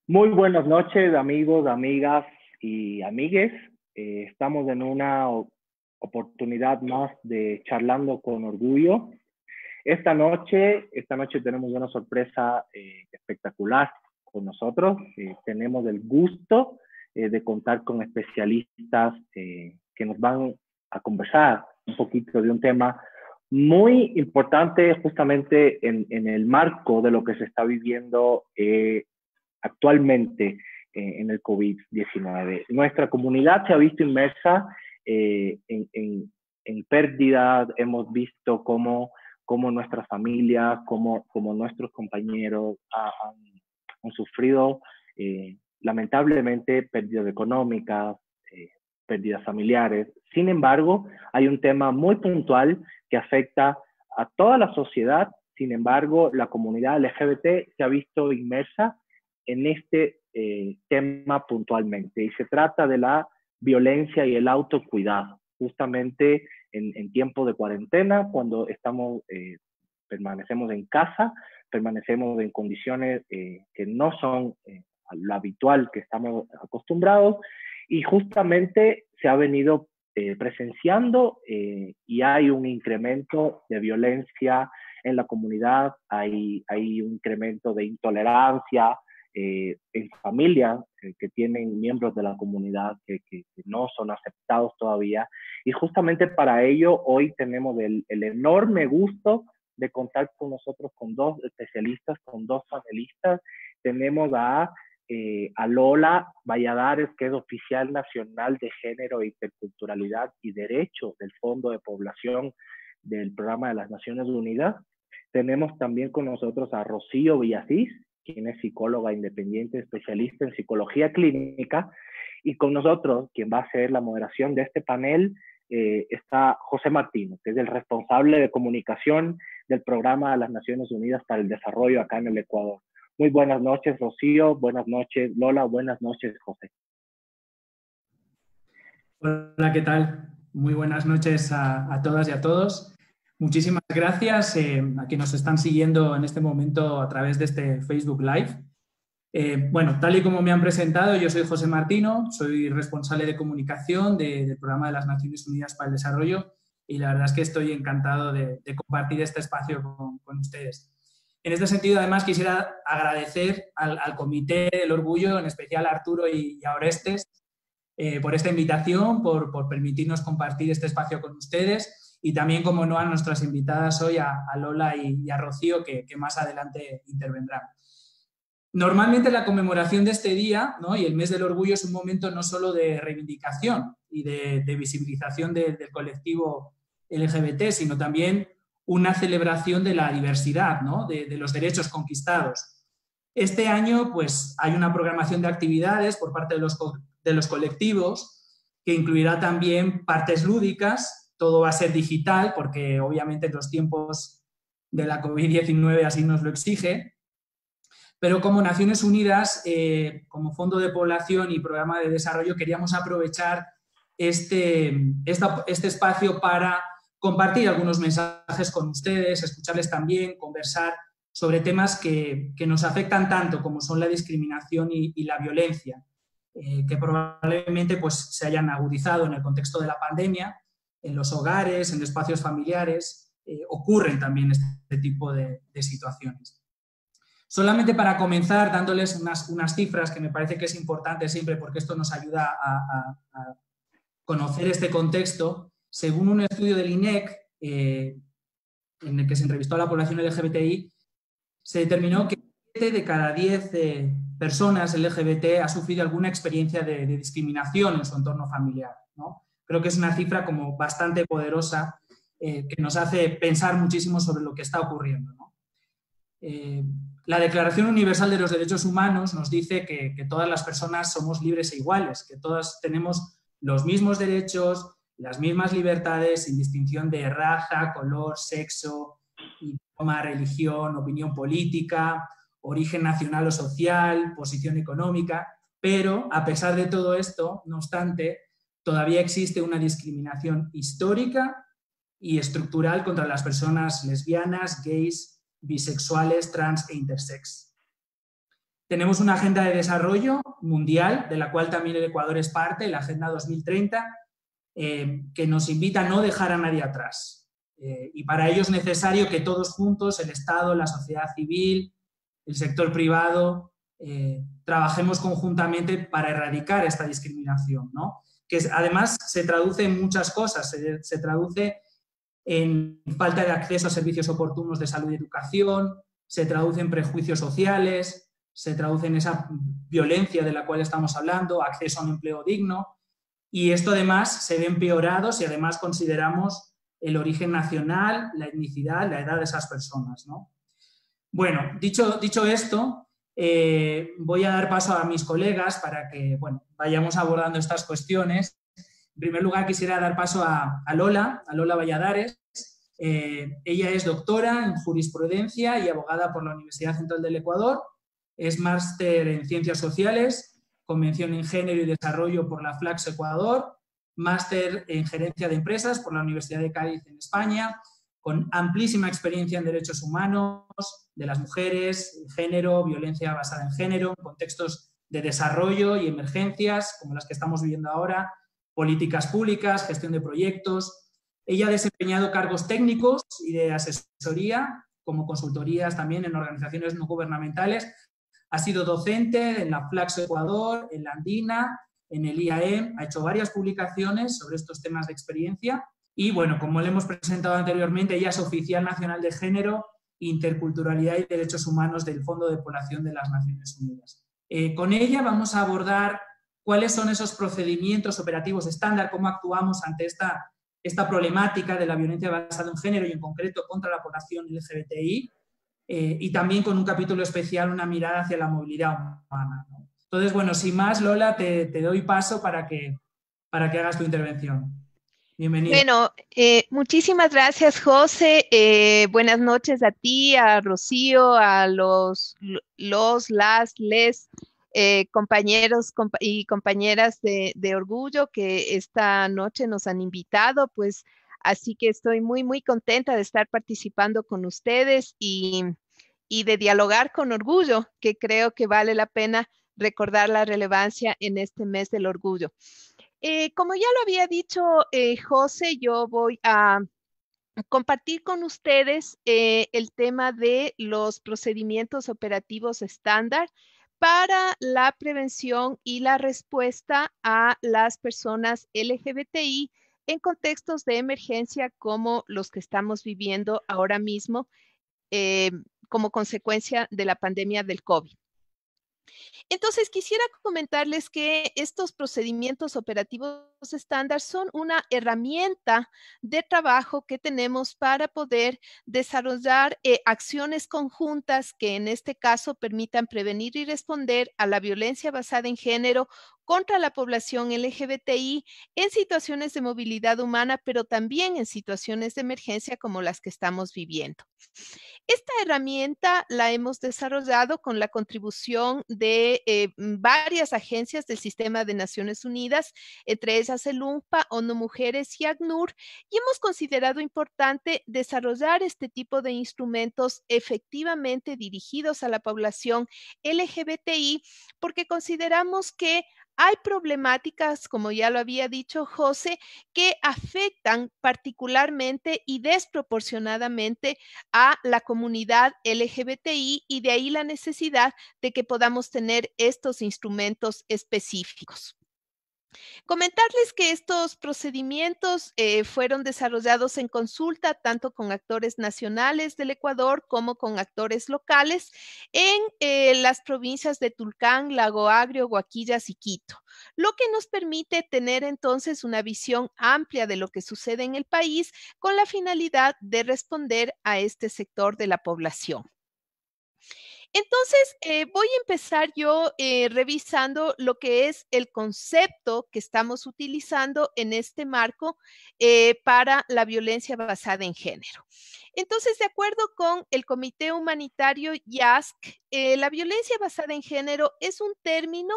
Muy buenas noches, amigos, amigas y amigues. Estamos en una oportunidad más de Charlando con Orgullo. Esta noche tenemos una sorpresa espectacular con nosotros. Tenemos el gusto de contar con especialistas que nos van a conversar un poquito de un tema muy importante justamente en el marco de lo que se está viviendo actualmente en el COVID-19. Nuestra comunidad se ha visto inmersa en pérdidas, hemos visto cómo nuestras familias, cómo nuestros compañeros han sufrido lamentablemente pérdidas económicas, pérdidas familiares. Sin embargo, hay un tema muy puntual que afecta a toda la sociedad. Sin embargo, la comunidad LGBT se ha visto inmersa en este tema puntualmente, y se trata de la violencia y el autocuidado, justamente en tiempo de cuarentena, cuando permanecemos en casa, permanecemos en condiciones que no son lo habitual que estamos acostumbrados, y justamente se ha venido presenciando y hay un incremento de violencia en la comunidad, hay un incremento de intolerancia, en familias que tienen miembros de la comunidad que no son aceptados todavía. Y justamente para ello hoy tenemos el enorme gusto de contar con nosotros con dos especialistas, con dos panelistas. Tenemos a Lola Valladares, que es oficial nacional de Género, Interculturalidad y Derechos del Fondo de Población del Programa de las Naciones Unidas. Tenemos también con nosotros a Rocío Villacís, quien es psicóloga independiente, especialista en psicología clínica. Y con nosotros, quien va a hacer la moderación de este panel, está José Martino, que es el responsable de comunicación del Programa de las Naciones Unidas para el Desarrollo acá en el Ecuador. Muy buenas noches, Rocío. Buenas noches, Lola. Buenas noches, José. Hola, ¿qué tal? Muy buenas noches a todas y a todos. Muchísimas gracias a quienes nos están siguiendo en este momento a través de este Facebook Live. Bueno, tal y como me han presentado, yo soy José Martino, soy responsable de comunicación del Programa de las Naciones Unidas para el Desarrollo, y la verdad es que estoy encantado de compartir este espacio con ustedes. En este sentido, además, quisiera agradecer al Comité del Orgullo, en especial a Arturo y a Orestes, por esta invitación, por permitirnos compartir este espacio con ustedes, y también, como no, a nuestras invitadas hoy, a Lola y a Rocío, que más adelante intervendrán. Normalmente la conmemoración de este día, ¿no?, y el mes del orgullo, es un momento no solo de reivindicación y de visibilización del colectivo LGBT, sino también una celebración de la diversidad, ¿no?, de los derechos conquistados. Este año, pues, hay una programación de actividades por parte de los colectivos que incluirá también partes lúdicas. Todo va a ser digital porque obviamente en los tiempos de la COVID-19 así nos lo exige. Pero como Naciones Unidas, como Fondo de Población y Programa de Desarrollo, queríamos aprovechar este espacio para compartir algunos mensajes con ustedes, escucharles también, conversar sobre temas que nos afectan tanto como son la discriminación y la violencia, que probablemente pues, se hayan agudizado en el contexto de la pandemia, en los hogares, en espacios familiares, ocurren también este tipo de situaciones. Solamente para comenzar, dándoles unas cifras que me parece que es importante siempre, porque esto nos ayuda a conocer este contexto. Según un estudio del INEC, en el que se entrevistó a la población LGBTI, se determinó que 7 de cada 10 personas LGBT ha sufrido alguna experiencia de discriminación en su entorno familiar, ¿no? Creo que es una cifra como bastante poderosa, que nos hace pensar muchísimo sobre lo que está ocurriendo, ¿no? La Declaración Universal de los Derechos Humanos nos dice que todas las personas somos libres e iguales, que todas tenemos los mismos derechos, las mismas libertades, sin distinción de raza, color, sexo, idioma, religión, opinión política, origen nacional o social, posición económica. Pero, a pesar de todo esto, no obstante, todavía existe una discriminación histórica y estructural contra las personas lesbianas, gays, bisexuales, trans e intersex. Tenemos una agenda de desarrollo mundial, de la cual también el Ecuador es parte, la Agenda 2030, que nos invita a no dejar a nadie atrás. Y para ello es necesario que todos juntos, el Estado, la sociedad civil, el sector privado, trabajemos conjuntamente para erradicar esta discriminación, ¿no? Que además se traduce en muchas cosas, se traduce en falta de acceso a servicios oportunos de salud y educación, se traduce en prejuicios sociales, se traduce en esa violencia de la cual estamos hablando, acceso a un empleo digno, y esto además se ve empeorado si además consideramos el origen nacional, la etnicidad, la edad de esas personas, ¿no? Bueno, dicho esto, voy a dar paso a mis colegas para que, bueno, vayamos abordando estas cuestiones. En primer lugar, quisiera dar paso a Lola Valladares. Ella es doctora en jurisprudencia y abogada por la Universidad Central del Ecuador. Es máster en Ciencias Sociales, con mención en Género y Desarrollo por la Flax Ecuador, máster en Gerencia de Empresas por la Universidad de Cádiz en España, con amplísima experiencia en derechos humanos, de las mujeres, género, violencia basada en género, en contextos de desarrollo y emergencias, como las que estamos viviendo ahora, políticas públicas, gestión de proyectos. Ella ha desempeñado cargos técnicos y de asesoría, como consultorías también en organizaciones no gubernamentales. Ha sido docente en la Flax Ecuador, en la Andina, en el IAEM, ha hecho varias publicaciones sobre estos temas de experiencia. Y bueno, como le hemos presentado anteriormente, ella es oficial nacional de Género, Interculturalidad y Derechos Humanos del Fondo de Población de las Naciones Unidas. Con ella vamos a abordar cuáles son esos procedimientos operativos estándar, cómo actuamos ante esta problemática de la violencia basada en género y en concreto contra la población LGBTI, y también con un capítulo especial, una mirada hacia la movilidad humana, ¿no? Entonces, bueno, sin más, Lola, te doy paso para que hagas tu intervención. Bienvenida. Bueno, muchísimas gracias, José. Buenas noches a ti, a Rocío, a les compañeros y compañeras de Orgullo que esta noche nos han invitado, pues así que estoy muy, muy contenta de estar participando con ustedes y de dialogar con Orgullo, que creo que vale la pena recordar la relevancia en este mes del orgullo. Como ya lo había dicho José, yo voy a compartir con ustedes el tema de los procedimientos operativos estándar para la prevención y la respuesta a las personas LGBTI en contextos de emergencia como los que estamos viviendo ahora mismo eh, como consecuencia de la pandemia del COVID. Entonces, quisiera comentarles que estos procedimientos operativos estándar son una herramienta de trabajo que tenemos para poder desarrollar acciones conjuntas que en este caso permitan prevenir y responder a la violencia basada en género contra la población LGBTI en situaciones de movilidad humana, pero también en situaciones de emergencia como las que estamos viviendo. Esta herramienta la hemos desarrollado con la contribución de varias agencias del Sistema de Naciones Unidas, entre ellas el UNPA, ONU Mujeres y ACNUR, y hemos considerado importante desarrollar este tipo de instrumentos efectivamente dirigidos a la población LGBTI, porque consideramos que hay problemáticas, como ya lo había dicho José, que afectan particularmente y desproporcionadamente a la comunidad LGBTI y de ahí la necesidad de que podamos tener estos instrumentos específicos. Comentarles que estos procedimientos fueron desarrollados en consulta tanto con actores nacionales del Ecuador como con actores locales en las provincias de Tulcán, Lago Agrio, Huaquillas y Quito, lo que nos permite tener entonces una visión amplia de lo que sucede en el país con la finalidad de responder a este sector de la población. Entonces, voy a empezar yo revisando lo que es el concepto que estamos utilizando en este marco para la violencia basada en género. Entonces, de acuerdo con el Comité Humanitario YASC, la violencia basada en género es un término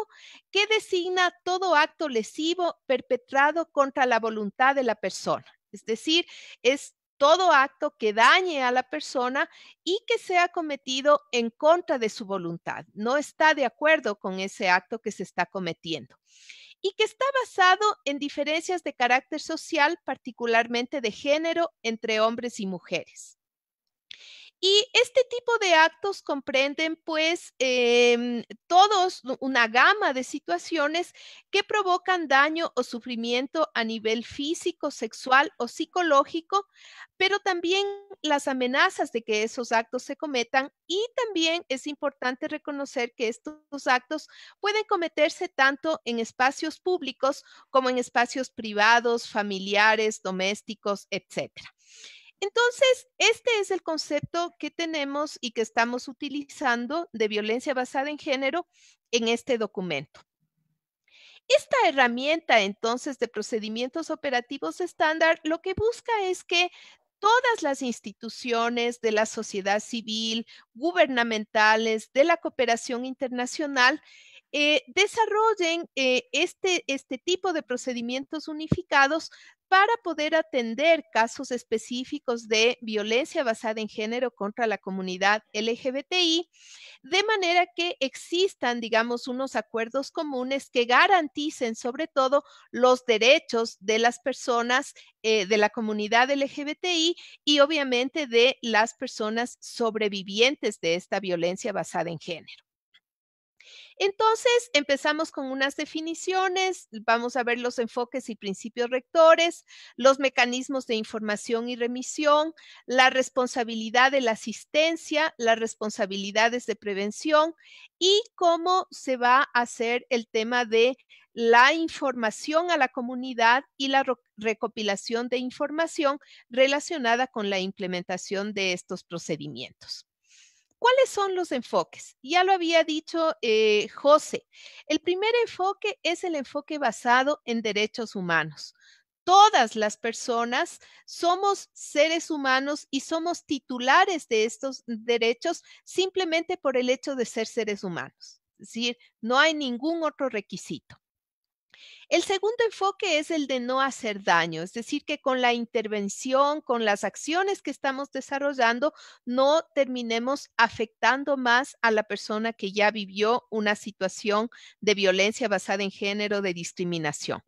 que designa todo acto lesivo perpetrado contra la voluntad de la persona. Es decir, es todo acto que dañe a la persona y que sea cometido en contra de su voluntad. No está de acuerdo con ese acto que se está cometiendo y que está basado en diferencias de carácter social, particularmente de género, entre hombres y mujeres. Y este tipo de actos comprenden, pues, todos una gama de situaciones que provocan daño o sufrimiento a nivel físico, sexual o psicológico, pero también las amenazas de que esos actos se cometan. Y también es importante reconocer que estos actos pueden cometerse tanto en espacios públicos como en espacios privados, familiares, domésticos, etcétera. Entonces, este es el concepto que tenemos y que estamos utilizando de violencia basada en género en este documento. Esta herramienta, entonces, de procedimientos operativos estándar, lo que busca es que todas las instituciones de la sociedad civil, gubernamentales, de la cooperación internacional, desarrollen este tipo de procedimientos unificados para poder atender casos específicos de violencia basada en género contra la comunidad LGBTI, de manera que existan, digamos, unos acuerdos comunes que garanticen sobre todo los derechos de las personas de la comunidad LGBTI y obviamente de las personas sobrevivientes de esta violencia basada en género. Entonces, empezamos con unas definiciones, vamos a ver los enfoques y principios rectores, los mecanismos de información y remisión, la responsabilidad de la asistencia, las responsabilidades de prevención y cómo se va a hacer el tema de la información a la comunidad y la recopilación de información relacionada con la implementación de estos procedimientos. ¿Cuáles son los enfoques? Ya lo había dicho José. El primer enfoque es el enfoque basado en derechos humanos. Todas las personas somos seres humanos y somos titulares de estos derechos simplemente por el hecho de ser seres humanos. Es decir, no hay ningún otro requisito. El segundo enfoque es el de no hacer daño, es decir, que con la intervención, con las acciones que estamos desarrollando, no terminemos afectando más a la persona que ya vivió una situación de violencia basada en género, de discriminación.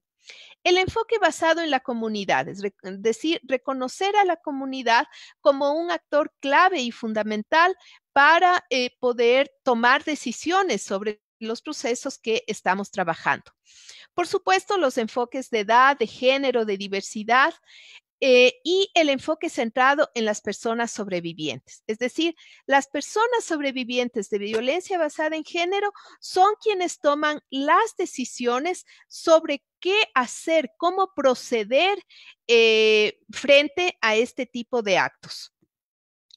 El enfoque basado en la comunidad, es decir, reconocer a la comunidad como un actor clave y fundamental para poder tomar decisiones sobre los procesos que estamos trabajando. Por supuesto, los enfoques de edad, de género, de diversidad y el enfoque centrado en las personas sobrevivientes. Es decir, las personas sobrevivientes de violencia basada en género son quienes toman las decisiones sobre qué hacer, cómo proceder frente a este tipo de actos.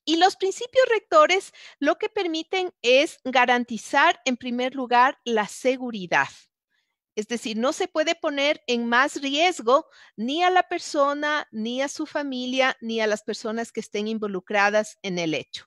Y los principios rectores lo que permiten es garantizar, en primer lugar, la seguridad. Es decir, no se puede poner en más riesgo ni a la persona, ni a su familia, ni a las personas que estén involucradas en el hecho.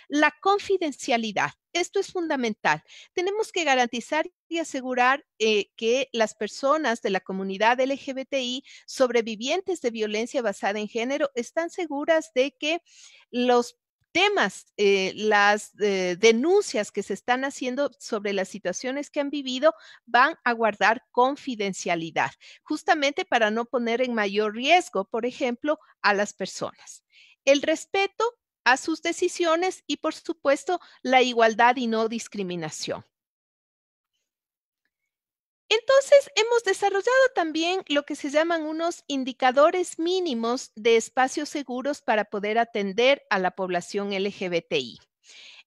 La confidencialidad. Esto es fundamental. Tenemos que garantizar y asegurar que las personas de la comunidad LGBTI sobrevivientes de violencia basada en género están seguras de que los temas, las denuncias que se están haciendo sobre las situaciones que han vivido van a guardar confidencialidad, justamente para no poner en mayor riesgo, por ejemplo, a las personas. El respeto a sus decisiones y, por supuesto, la igualdad y no discriminación. Entonces, hemos desarrollado también lo que se llaman unos indicadores mínimos de espacios seguros para poder atender a la población LGBTI.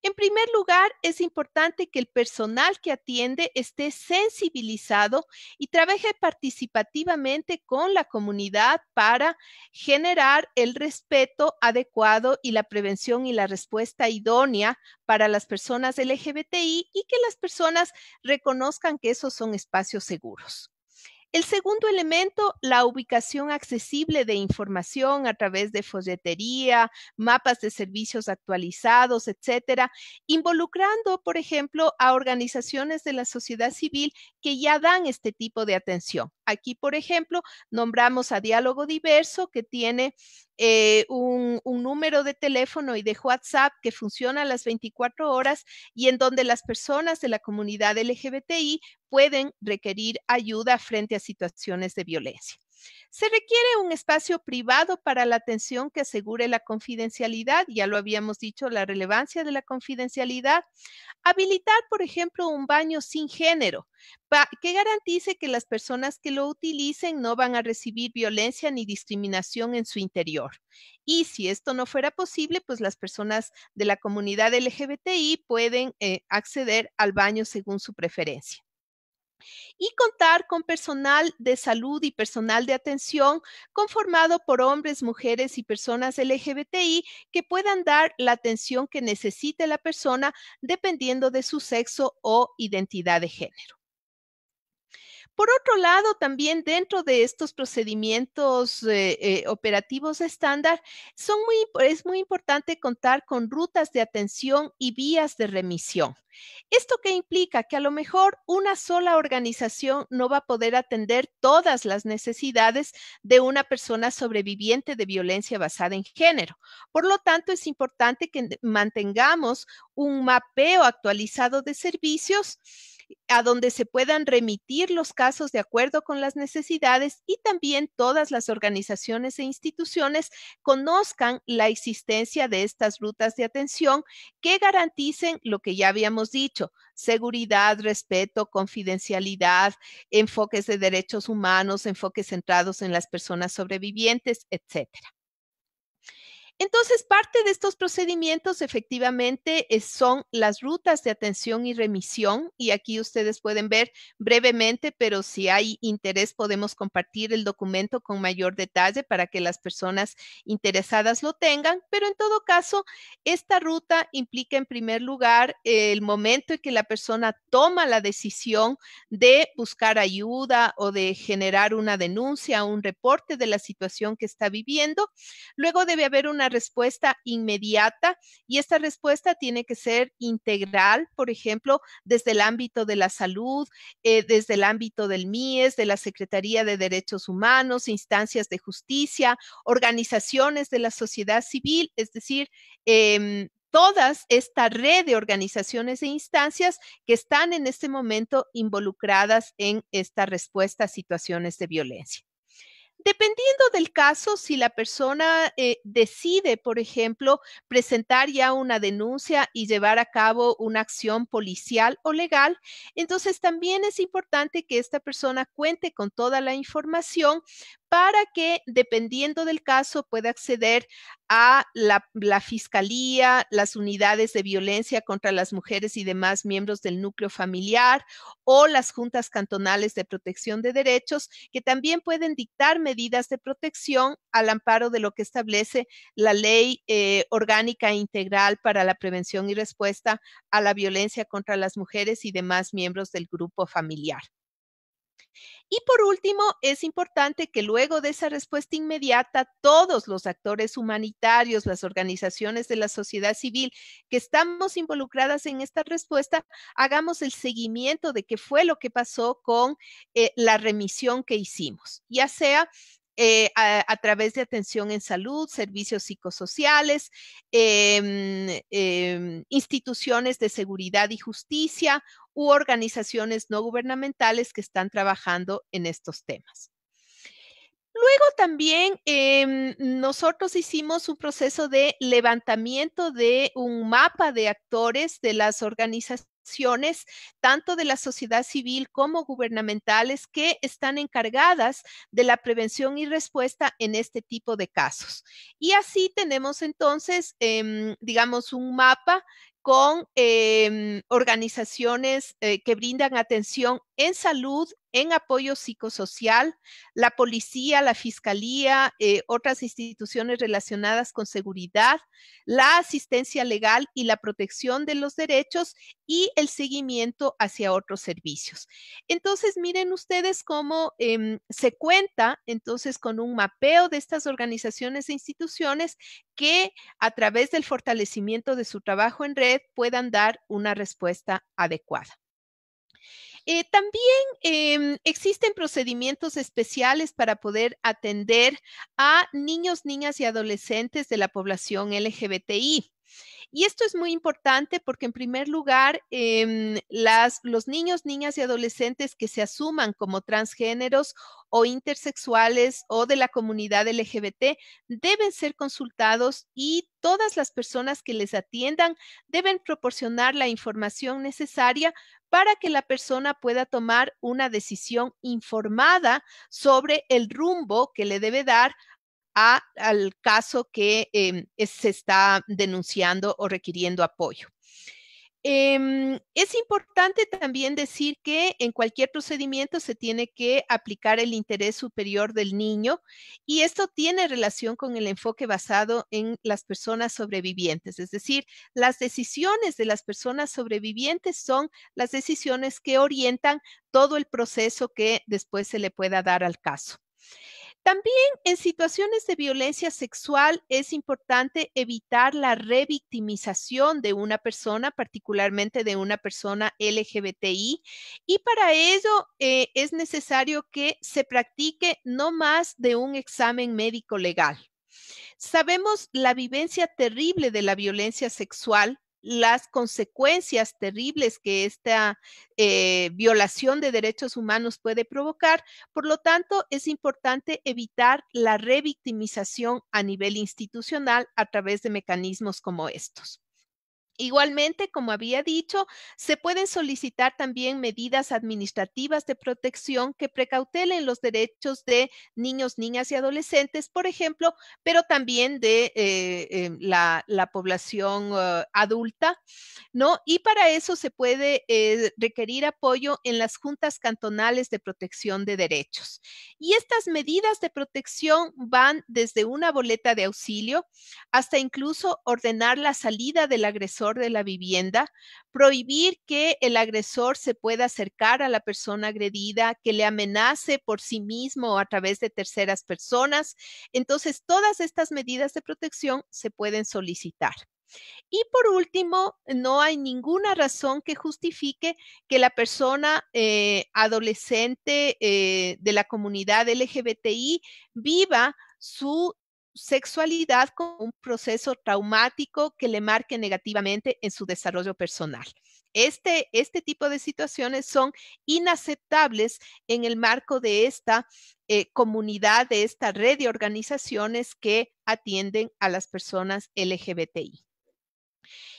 En primer lugar, es importante que el personal que atiende esté sensibilizado y trabaje participativamente con la comunidad para generar el respeto adecuado y la prevención y la respuesta idónea para las personas LGBTI y que las personas reconozcan que esos son espacios seguros. El segundo elemento, la ubicación accesible de información a través de folletería, mapas de servicios actualizados, etcétera, involucrando, por ejemplo, a organizaciones de la sociedad civil que ya dan este tipo de atención. Aquí, por ejemplo, nombramos a Diálogo Diverso, que tiene un número de teléfono y de WhatsApp que funciona a las 24 horas y en donde las personas de la comunidad LGBTI pueden requerir ayuda frente a situaciones de violencia. Se requiere un espacio privado para la atención que asegure la confidencialidad, ya lo habíamos dicho, la relevancia de la confidencialidad. Habilitar, por ejemplo, un baño sin género, que garantice que las personas que lo utilicen no van a recibir violencia ni discriminación en su interior. Y si esto no fuera posible, pues las personas de la comunidad LGBTI pueden acceder al baño según su preferencia. Y contar con personal de salud y personal de atención conformado por hombres, mujeres y personas LGBTI que puedan dar la atención que necesite la persona dependiendo de su sexo o identidad de género. Por otro lado, también dentro de estos procedimientos operativos estándar, es muy importante contar con rutas de atención y vías de remisión. ¿Esto qué implica? Que a lo mejor una sola organización no va a poder atender todas las necesidades de una persona sobreviviente de violencia basada en género. Por lo tanto, es importante que mantengamos un mapeo actualizado de servicios a donde se puedan remitir los casos de acuerdo con las necesidades y también todas las organizaciones e instituciones conozcan la existencia de estas rutas de atención que garanticen lo que ya habíamos dicho: seguridad, respeto, confidencialidad, enfoques de derechos humanos, enfoques centrados en las personas sobrevivientes, etcétera. Entonces, parte de estos procedimientos efectivamente son las rutas de atención y remisión, y aquí ustedes pueden ver brevemente, pero si hay interés podemos compartir el documento con mayor detalle para que las personas interesadas lo tengan, pero en todo caso, esta ruta implica en primer lugar el momento en que la persona toma la decisión de buscar ayuda o de generar una denuncia, un reporte de la situación que está viviendo. Luego debe haber una respuesta inmediata y esta respuesta tiene que ser integral, por ejemplo, desde el ámbito de la salud, desde el ámbito del MIES, de la Secretaría de Derechos Humanos, instancias de justicia, organizaciones de la sociedad civil, es decir, todas esta red de organizaciones e instancias que están en este momento involucradas en esta respuesta a situaciones de violencia. Dependiendo del caso, si la persona decide, por ejemplo, presentar ya una denuncia y llevar a cabo una acción policial o legal, entonces también es importante que esta persona cuente con toda la información para que, dependiendo del caso, pueda acceder a la fiscalía, las unidades de violencia contra las mujeres y demás miembros del núcleo familiar o las juntas cantonales de protección de derechos, que también pueden dictar medidas de protección al amparo de lo que establece la Ley Orgánica e Integral para la Prevención y Respuesta a la Violencia contra las Mujeres y demás miembros del grupo familiar. Y por último, es importante que luego de esa respuesta inmediata, todos los actores humanitarios, las organizaciones de la sociedad civil que estamos involucradas en esta respuesta, hagamos el seguimiento de qué fue lo que pasó con la remisión que hicimos, ya sea a través de atención en salud, servicios psicosociales, instituciones de seguridad y justicia u organizaciones no gubernamentales que están trabajando en estos temas. Luego también nosotros hicimos un proceso de levantamiento de un mapa de actores de las organizaciones, tanto de la sociedad civil como gubernamentales, que están encargadas de la prevención y respuesta en este tipo de casos. Y así tenemos entonces, digamos, un mapa con organizaciones que brindan atención en salud, en apoyo psicosocial, la policía, la fiscalía, otras instituciones relacionadas con seguridad, la asistencia legal y la protección de los derechos y el seguimiento hacia otros servicios. Entonces, miren ustedes cómo se cuenta entonces con un mapeo de estas organizaciones e instituciones que a través del fortalecimiento de su trabajo en red puedan dar una respuesta adecuada. También existen procedimientos especiales para poder atender a niños, niñas y adolescentes de la población LGBTI. Y esto es muy importante porque, en primer lugar, los niños, niñas y adolescentes que se asuman como transgéneros o intersexuales o de la comunidad LGBT deben ser consultados, y todas las personas que les atiendan deben proporcionar la información necesaria para que la persona pueda tomar una decisión informada sobre el rumbo que le debe dar al caso que se está denunciando o requiriendo apoyo. Es importante también decir que en cualquier procedimiento se tiene que aplicar el interés superior del niño, y esto tiene relación con el enfoque basado en las personas sobrevivientes. Es decir, las decisiones de las personas sobrevivientes son las decisiones que orientan todo el proceso que después se le pueda dar al caso. También en situaciones de violencia sexual es importante evitar la revictimización de una persona, particularmente de una persona LGBTI, y para ello es necesario que se practique no más de un examen médico legal. Sabemos la vivencia terrible de la violencia sexual, las consecuencias terribles que esta violación de derechos humanos puede provocar. Por lo tanto, es importante evitar la revictimización a nivel institucional a través de mecanismos como estos. Igualmente, como había dicho, se pueden solicitar también medidas administrativas de protección que precautelen los derechos de niños, niñas y adolescentes, por ejemplo, pero también de la población adulta, ¿no? Y para eso se puede requerir apoyo en las juntas cantonales de protección de derechos. Y estas medidas de protección van desde una boleta de auxilio hasta incluso ordenar la salida del agresor de la vivienda, prohibir que el agresor se pueda acercar a la persona agredida, que le amenace por sí mismo o a través de terceras personas. Entonces, todas estas medidas de protección se pueden solicitar. Y por último, no hay ninguna razón que justifique que la persona adolescente de la comunidad LGBTI viva su sexualidad como un proceso traumático que le marque negativamente en su desarrollo personal. Este tipo de situaciones son inaceptables en el marco de esta comunidad, de esta red de organizaciones que atienden a las personas LGBTI.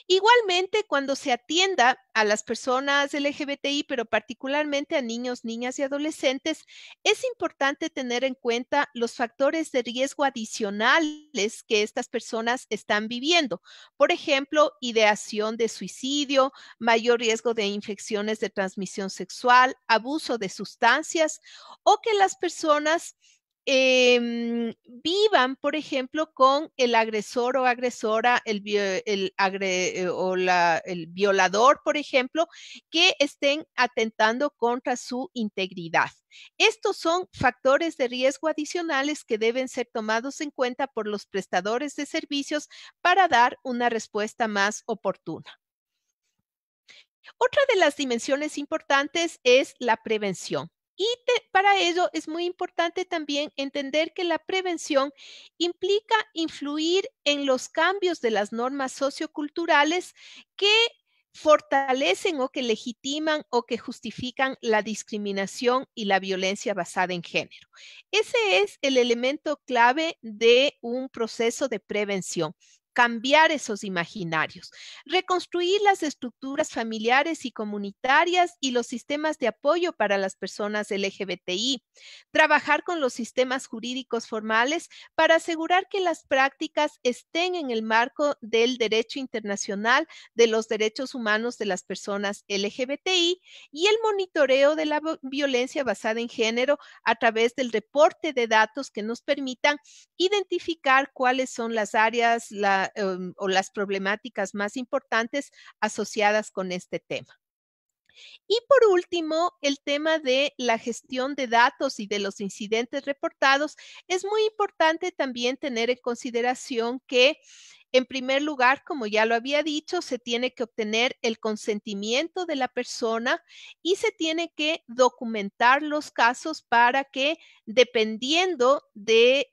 Igualmente, cuando se atienda a las personas LGBTI, pero particularmente a niños, niñas y adolescentes, es importante tener en cuenta los factores de riesgo adicionales que estas personas están viviendo. Por ejemplo, ideación de suicidio, mayor riesgo de infecciones de transmisión sexual, abuso de sustancias, o que las personas vivan, por ejemplo, con el agresor o agresora, el violador, por ejemplo, que estén atentando contra su integridad. Estos son factores de riesgo adicionales que deben ser tomados en cuenta por los prestadores de servicios para dar una respuesta más oportuna. Otra de las dimensiones importantes es la prevención. Y para ello es muy importante también entender que la prevención implica influir en los cambios de las normas socioculturales que fortalecen o que legitiman o que justifican la discriminación y la violencia basada en género. Ese es el elemento clave de un proceso de prevención. Cambiar esos imaginarios, reconstruir las estructuras familiares y comunitarias y los sistemas de apoyo para las personas LGBTI, trabajar con los sistemas jurídicos formales para asegurar que las prácticas estén en el marco del derecho internacional de los derechos humanos de las personas LGBTI, y el monitoreo de la violencia basada en género a través del reporte de datos que nos permitan identificar cuáles son las áreas o las problemáticas más importantes asociadas con este tema. Y por último, el tema de la gestión de datos y de los incidentes reportados. Es muy importante también tener en consideración que, en primer lugar, como ya lo había dicho, se tiene que obtener el consentimiento de la persona y se tiene que documentar los casos para que, dependiendo de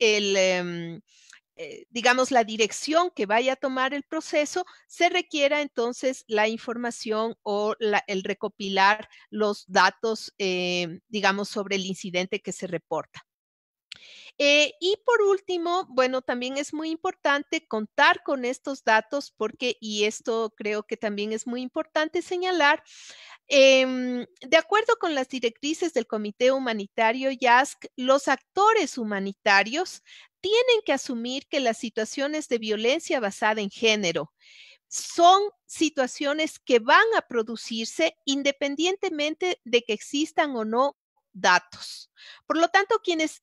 digamos, la dirección que vaya a tomar el proceso, se requiera entonces la información o el recopilar los datos, digamos, sobre el incidente que se reporta. Y por último, bueno, también es muy importante contar con estos datos porque, y esto creo que también es muy importante señalar, de acuerdo con las directrices del Comité Humanitario YASC, los actores humanitarios tienen que asumir que las situaciones de violencia basada en género son situaciones que van a producirse independientemente de que existan o no datos. Por lo tanto, quienes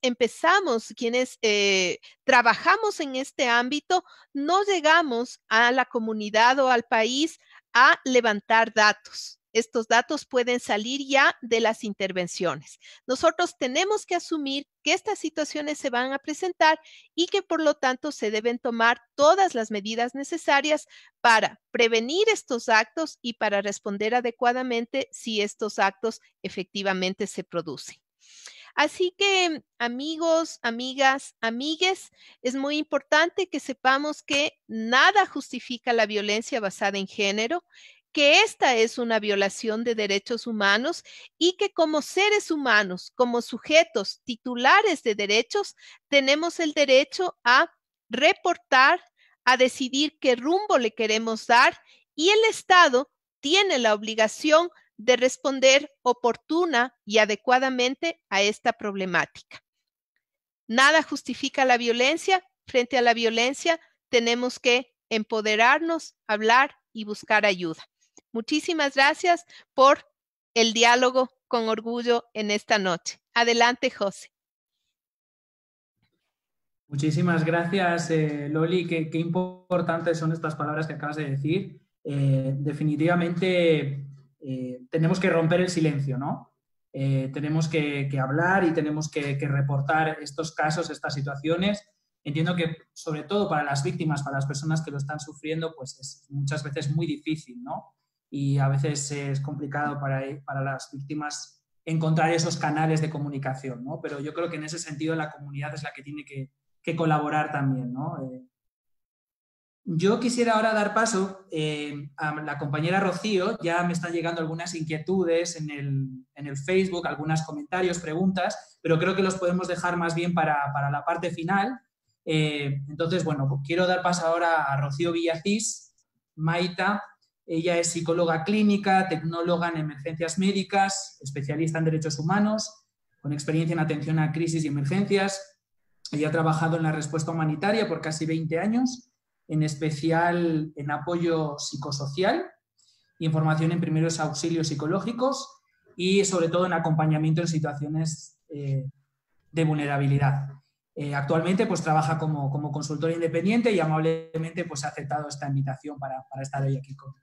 trabajamos en este ámbito, no llegamos a la comunidad o al país a levantar datos. Estos datos pueden salir ya de las intervenciones. Nosotros tenemos que asumir que estas situaciones se van a presentar y que por lo tanto se deben tomar todas las medidas necesarias para prevenir estos actos y para responder adecuadamente si estos actos efectivamente se producen. Así que, amigos, amigas, amigues, es muy importante que sepamos que nada justifica la violencia basada en género, que esta es una violación de derechos humanos y que como seres humanos, como sujetos titulares de derechos, tenemos el derecho a reportar, a decidir qué rumbo le queremos dar, y el Estado tiene la obligación de responder oportuna y adecuadamente a esta problemática. Nada justifica la violencia. Frente a la violencia tenemos que empoderarnos, hablar y buscar ayuda. Muchísimas gracias por el diálogo con orgullo en esta noche. Adelante, José. Muchísimas gracias, Loli. Qué importantes son estas palabras que acabas de decir. Definitivamente tenemos que romper el silencio, ¿no? Tenemos que hablar y tenemos que reportar estos casos, estas situaciones. Entiendo que, sobre todo para las víctimas, para las personas que lo están sufriendo, pues es muchas veces muy difícil, ¿no? Y a veces es complicado para las víctimas encontrar esos canales de comunicación, ¿no? Pero yo creo que en ese sentido la comunidad es la que tiene que colaborar también, ¿no? Yo quisiera ahora dar paso a la compañera Rocío. Ya me están llegando algunas inquietudes en el Facebook, algunos comentarios, preguntas, pero creo que los podemos dejar más bien para la parte final. Entonces, bueno, quiero dar paso ahora a Rocío Villacís, Maita. Ella es psicóloga clínica, tecnóloga en emergencias médicas, especialista en derechos humanos, con experiencia en atención a crisis y emergencias. Ella ha trabajado en la respuesta humanitaria por casi 20 años, en especial en apoyo psicosocial, información en primeros auxilios psicológicos y sobre todo en acompañamiento en situaciones de vulnerabilidad. Actualmente pues trabaja como consultora independiente y amablemente pues ha aceptado esta invitación para estar hoy aquí con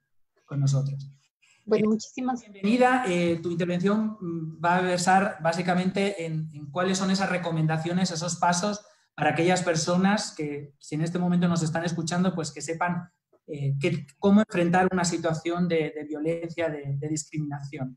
nosotros. Bueno, muchísimas. Bienvenida. Tu intervención va a versar básicamente en cuáles son esas recomendaciones, esos pasos para aquellas personas que, si en este momento nos están escuchando, pues que sepan cómo enfrentar una situación de violencia, de discriminación.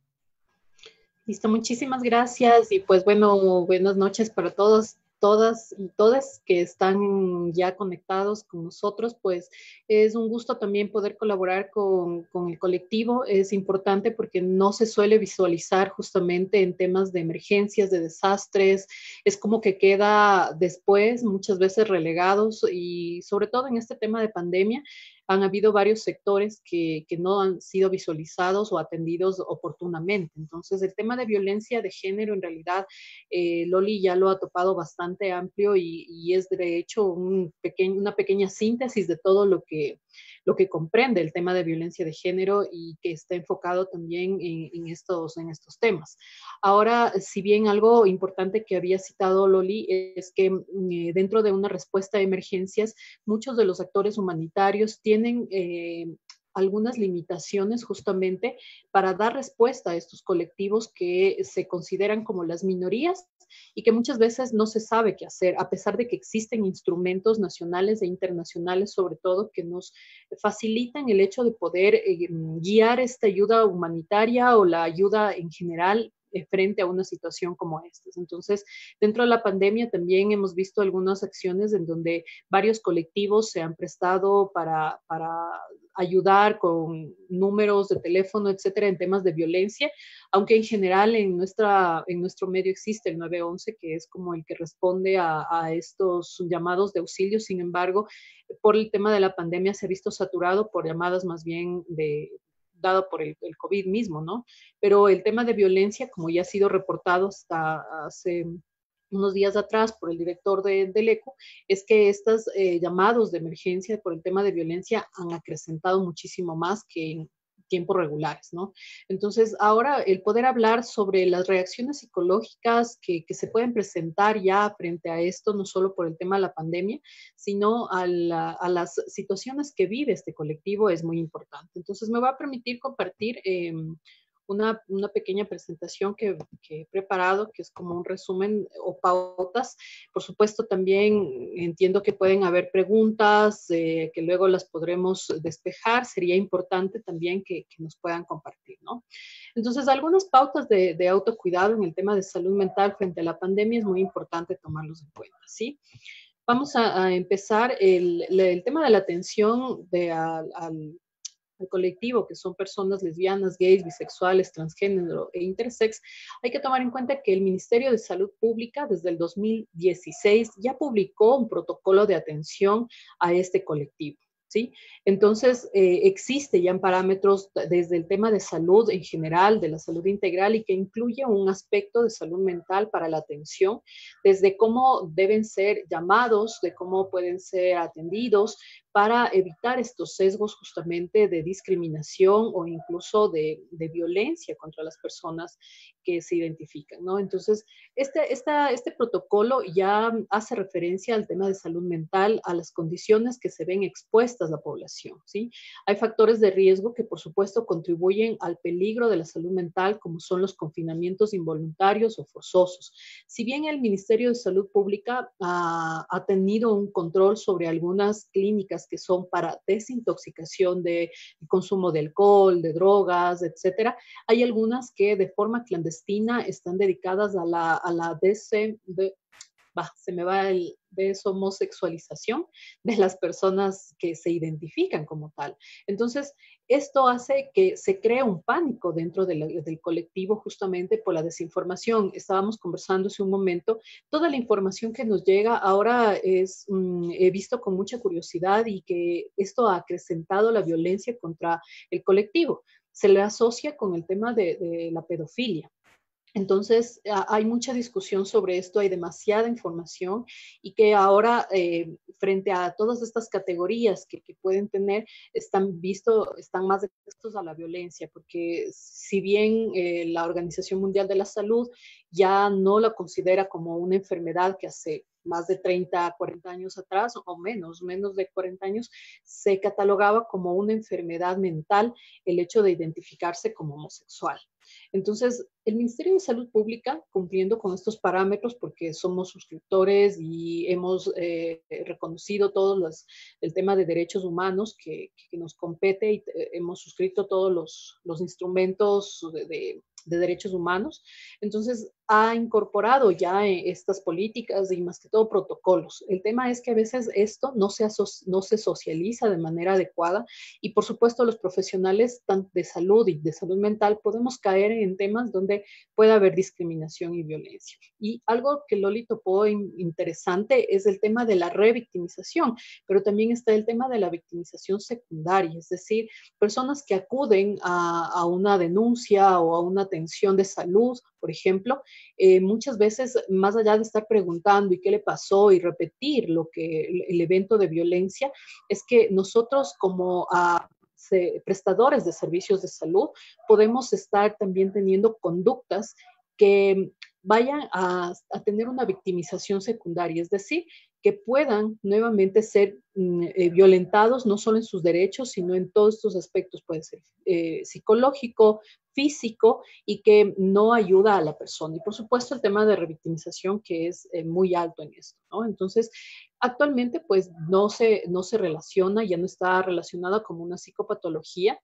Listo, muchísimas gracias y pues bueno, buenas noches para todos, todas y todes que están ya conectados con nosotros. Pues es un gusto también poder colaborar con el colectivo. Es importante porque no se suele visualizar justamente en temas de emergencias, de desastres. Es como que queda después, muchas veces relegados, y sobre todo en este tema de pandemia han habido varios sectores que no han sido visualizados o atendidos oportunamente. Entonces, el tema de violencia de género, en realidad, Loli ya lo ha topado bastante amplio y es de hecho una pequeña síntesis de todo lo que comprende el tema de violencia de género y que está enfocado también en estos temas. Ahora, si bien algo importante que había citado Loli es que dentro de una respuesta a emergencias, muchos de los actores humanitarios tienen algunas limitaciones justamente para dar respuesta a estos colectivos que se consideran como las minorías y que muchas veces no se sabe qué hacer, a pesar de que existen instrumentos nacionales e internacionales, sobre todo, que nos facilitan el hecho de poder guiar esta ayuda humanitaria o la ayuda en general frente a una situación como esta. Entonces, dentro de la pandemia también hemos visto algunas acciones en donde varios colectivos se han prestado para ayudar con números de teléfono, etcétera, en temas de violencia, aunque en general en nuestro medio existe el 911, que es como el que responde a estos llamados de auxilio. Sin embargo, por el tema de la pandemia se ha visto saturado por llamadas más bien dado por el COVID mismo, ¿no? Pero el tema de violencia, como ya ha sido reportado hasta hace unos días atrás por el director del ECO, es que estos llamados de emergencia por el tema de violencia han acrecentado muchísimo más que en tiempos regulares, ¿no? Entonces, ahora el poder hablar sobre las reacciones psicológicas que se pueden presentar ya frente a esto, no solo por el tema de la pandemia, sino a las situaciones que vive este colectivo es muy importante. Entonces, me va a permitir compartir una pequeña presentación que he preparado, que es como un resumen o pautas. Por supuesto, también entiendo que pueden haber preguntas que luego las podremos despejar. Sería importante también que nos puedan compartir, ¿no? Entonces, algunas pautas de autocuidado en el tema de salud mental frente a la pandemia es muy importante tomarlos en cuenta, ¿sí? Vamos a empezar el tema de la atención al colectivo, que son personas lesbianas, gays, bisexuales, transgénero e intersex. Hay que tomar en cuenta que el Ministerio de Salud Pública desde el 2016 ya publicó un protocolo de atención a este colectivo, ¿sí? Entonces, existe ya parámetros desde el tema de salud en general, de la salud integral, y que incluye un aspecto de salud mental para la atención, desde cómo deben ser llamados, de cómo pueden ser atendidos, para evitar estos sesgos justamente de discriminación o incluso de violencia contra las personas que se identifican, ¿no? Entonces, este protocolo ya hace referencia al tema de salud mental, a las condiciones que se ven expuestas la población, ¿sí? Hay factores de riesgo que, por supuesto, contribuyen al peligro de la salud mental, como son los confinamientos involuntarios o forzosos. Si bien el Ministerio de Salud Pública ha tenido un control sobre algunas clínicas que son para desintoxicación de consumo de alcohol, de drogas, etcétera, hay algunas que de forma clandestina están dedicadas a la deshomosexualización de las personas que se identifican como tal. Entonces, esto hace que se cree un pánico dentro del colectivo justamente por la desinformación. Estábamos conversando hace un momento, toda la información que nos llega ahora he visto con mucha curiosidad, y que esto ha acrecentado la violencia contra el colectivo. Se le asocia con el tema de la pedofilia. Entonces, hay mucha discusión sobre esto, hay demasiada información, y que ahora, frente a todas estas categorías que pueden tener, están más expuestos a la violencia, porque si bien la Organización Mundial de la Salud ya no la considera como una enfermedad que hace más de 30, 40 años atrás, o menos de 40 años, se catalogaba como una enfermedad mental el hecho de identificarse como homosexual. Entonces, el Ministerio de Salud Pública, cumpliendo con estos parámetros, porque somos suscriptores y hemos reconocido el tema de derechos humanos que nos compete, y hemos suscrito todos los instrumentos de derechos humanos, entonces ha incorporado ya estas políticas y más que todo protocolos. El tema es que a veces esto no se socializa de manera adecuada, y por supuesto los profesionales de salud y de salud mental podemos caer en temas donde puede haber discriminación y violencia. Y algo que Loli topó interesante es el tema de la revictimización, pero también está el tema de la victimización secundaria, es decir, personas que acuden a una denuncia o a una atención de salud, por ejemplo, muchas veces, más allá de estar preguntando y qué le pasó y repetir el evento de violencia, es que nosotros como prestadores de servicios de salud podemos estar también teniendo conductas que vayan a tener una victimización secundaria, es decir, que puedan nuevamente ser violentados no solo en sus derechos, sino en todos estos aspectos, puede ser psicológico, físico, y que no ayuda a la persona. Y por supuesto el tema de revictimización, que es muy alto en esto, ¿no? Entonces, actualmente pues no se relaciona, ya no está relacionada como una psicopatología.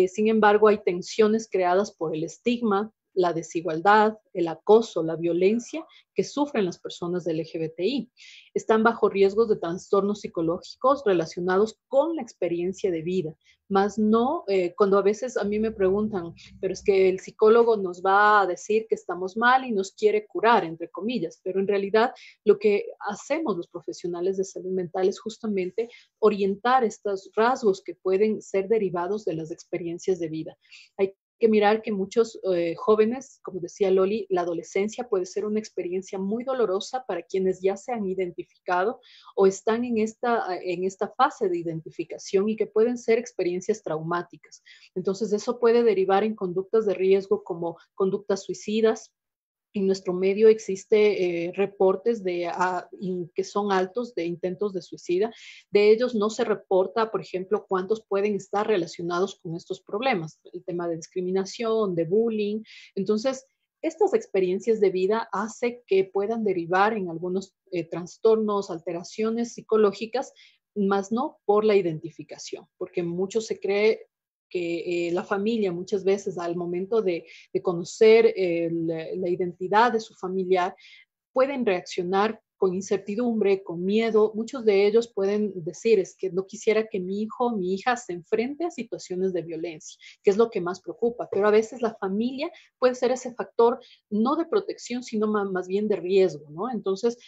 Sin embargo, hay tensiones creadas por el estigma, la desigualdad, el acoso, la violencia que sufren las personas del LGBTI. Están bajo riesgos de trastornos psicológicos relacionados con la experiencia de vida, más no cuando a veces a mí me preguntan, pero es que el psicólogo nos va a decir que estamos mal y nos quiere curar, entre comillas, pero en realidad lo que hacemos los profesionales de salud mental es justamente orientar estos rasgos que pueden ser derivados de las experiencias de vida. Hay que mirar que muchos jóvenes, como decía Loli, la adolescencia puede ser una experiencia muy dolorosa para quienes ya se han identificado o están en esta fase de identificación, y que pueden ser experiencias traumáticas. Entonces, eso puede derivar en conductas de riesgo como conductas suicidas. En nuestro medio existe reportes que son altos de intentos de suicida. De ellos no se reporta, por ejemplo, cuántos pueden estar relacionados con estos problemas, el tema de discriminación, de bullying. Entonces, estas experiencias de vida hacen que puedan derivar en algunos trastornos, alteraciones psicológicas, más no por la identificación, porque mucho se cree que la familia muchas veces al momento de conocer la identidad de su familiar pueden reaccionar con incertidumbre, con miedo. Muchos de ellos pueden decir, es que no quisiera que mi hijo o mi hija se enfrente a situaciones de violencia, que es lo que más preocupa, pero a veces la familia puede ser ese factor no de protección, sino más bien de riesgo, ¿no? Entonces,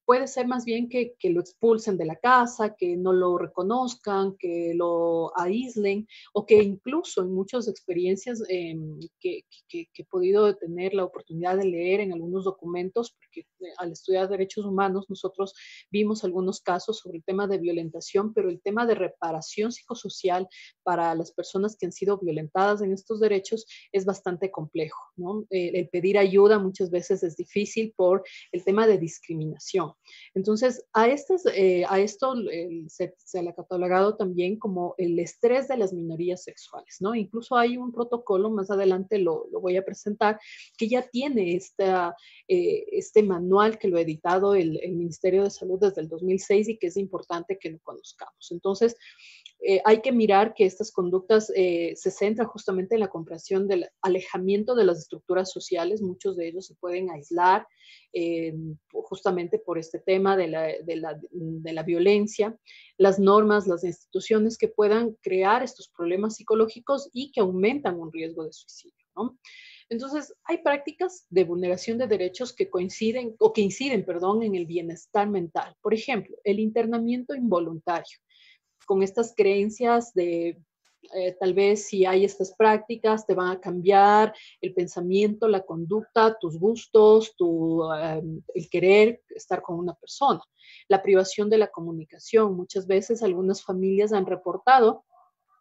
puede ser más bien que lo expulsen de la casa, que no lo reconozcan, que lo aíslen, o que incluso en muchas experiencias que he podido tener la oportunidad de leer en algunos documentos, porque al estudiar derechos humanos nosotros vimos algunos casos sobre el tema de violentación, pero el tema de reparación psicosocial para las personas que han sido violentadas en estos derechos es bastante complejo, ¿no? El pedir ayuda muchas veces es difícil por el tema de discriminación. Entonces, a esto se le ha catalogado también como el estrés de las minorías sexuales, ¿no? Incluso hay un protocolo, más adelante lo voy a presentar, que ya tiene este manual que lo ha editado el Ministerio de Salud desde el 2006, y que es importante que lo conozcamos. Entonces, hay que mirar que estas conductas se centran justamente en la comprensión del alejamiento de las estructuras sociales. Muchos de ellos se pueden aislar justamente por este tema de la violencia, las normas, las instituciones que puedan crear estos problemas psicológicos y que aumentan un riesgo de suicidio, ¿no? Entonces, hay prácticas de vulneración de derechos que inciden, en el bienestar mental. Por ejemplo, el internamiento involuntario, con estas creencias de tal vez si hay estas prácticas te van a cambiar el pensamiento, la conducta, tus gustos, el querer estar con una persona. La privación de la comunicación. Muchas veces algunas familias han reportado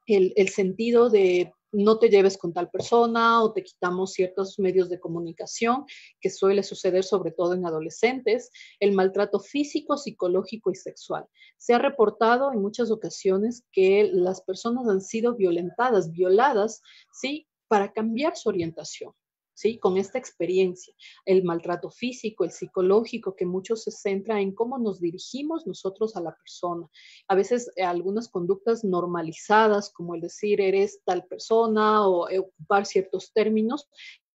el sentido de no te lleves con tal persona, o te quitamos ciertos medios de comunicación, que suele suceder sobre todo en adolescentes. El maltrato físico, psicológico y sexual. Se ha reportado en muchas ocasiones que las personas han sido violadas, ¿sí?, para cambiar su orientación, ¿sí?, con esta experiencia. El maltrato físico, el psicológico, que mucho se centra en cómo nos dirigimos nosotros a la persona. A veces algunas conductas normalizadas, como el decir eres tal persona, o ocupar ciertos términos,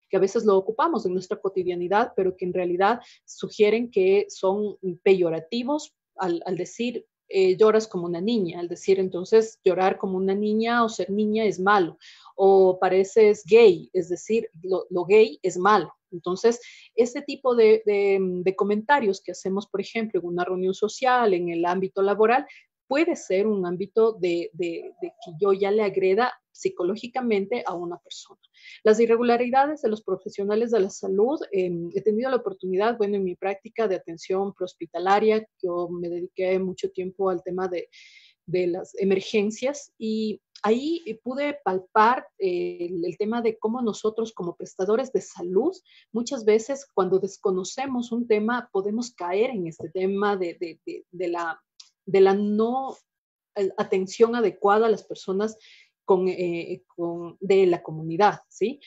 que a veces lo ocupamos en nuestra cotidianidad, pero que en realidad sugieren que son peyorativos al decir lloras como una niña, al decir entonces llorar como una niña o ser niña es malo, o pareces gay, es decir, lo gay es malo. Entonces, este tipo de comentarios que hacemos, por ejemplo, en una reunión social, en el ámbito laboral, puede ser un ámbito de que yo ya le agreda psicológicamente a una persona. Las irregularidades de los profesionales de la salud, he tenido la oportunidad, bueno, en mi práctica de atención prehospitalaria, yo me dediqué mucho tiempo al tema de de las emergencias, y ahí pude palpar el tema de cómo nosotros como prestadores de salud, muchas veces cuando desconocemos un tema, podemos caer en este tema de la no atención adecuada a las personas de la comunidad, ¿sí?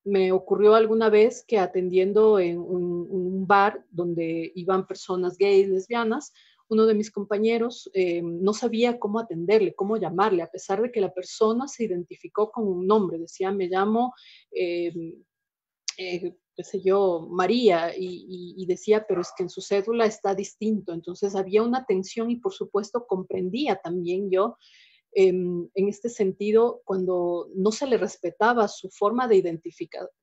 Me ocurrió alguna vez que atendiendo en un bar donde iban personas gays, lesbianas, uno de mis compañeros no sabía cómo atenderle, cómo llamarle, a pesar de que la persona se identificó con un nombre, decía, me llamo, qué sé yo, María, y decía, pero es que en su cédula está distinto. Entonces había una tensión y por supuesto comprendía también yo en este sentido, cuando no se le respetaba su forma de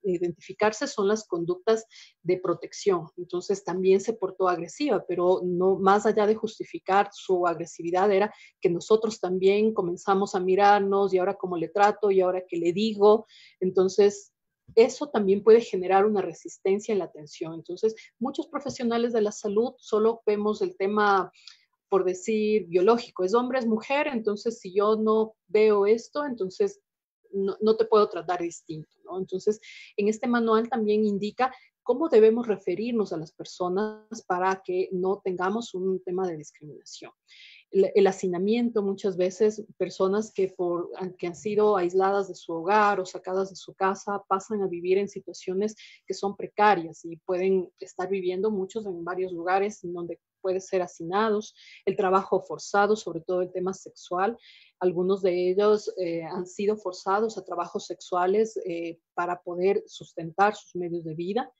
identificarse, son las conductas de protección. Entonces también se portó agresiva, pero no más allá de justificar su agresividad, era que nosotros también comenzamos a mirarnos y ahora cómo le trato y ahora qué le digo. Entonces, eso también puede generar una resistencia en la atención. Entonces, muchos profesionales de la salud solo vemos el tema, por decir, biológico, es hombre, es mujer, entonces si yo no veo esto, entonces no te puedo tratar distinto, ¿no? Entonces, en este manual también indica cómo debemos referirnos a las personas para que no tengamos un tema de discriminación. El hacinamiento, muchas veces personas que han sido aisladas de su hogar o sacadas de su casa, pasan a vivir en situaciones que son precarias y pueden estar viviendo muchos en varios lugares en donde pueden ser hacinados. El trabajo forzado, sobre todo el tema sexual, algunos de ellos han sido forzados a trabajos sexuales para poder sustentar sus medios de vida.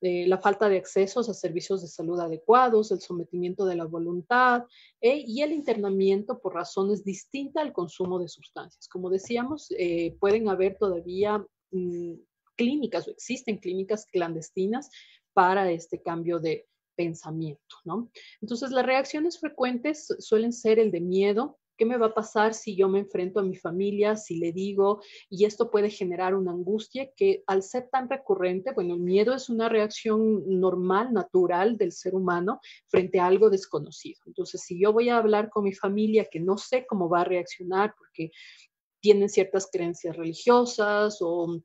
La falta de accesos a servicios de salud adecuados, el sometimiento de la voluntad y el internamiento por razones distintas al consumo de sustancias. Como decíamos, pueden haber todavía clínicas o existen clínicas clandestinas para este cambio de pensamiento, ¿no? Entonces, las reacciones frecuentes suelen ser el de miedo. ¿Qué me va a pasar si yo me enfrento a mi familia, si le digo? Y esto puede generar una angustia que al ser tan recurrente, bueno, el miedo es una reacción normal, natural del ser humano frente a algo desconocido. Entonces, si yo voy a hablar con mi familia que no sé cómo va a reaccionar porque tienen ciertas creencias religiosas o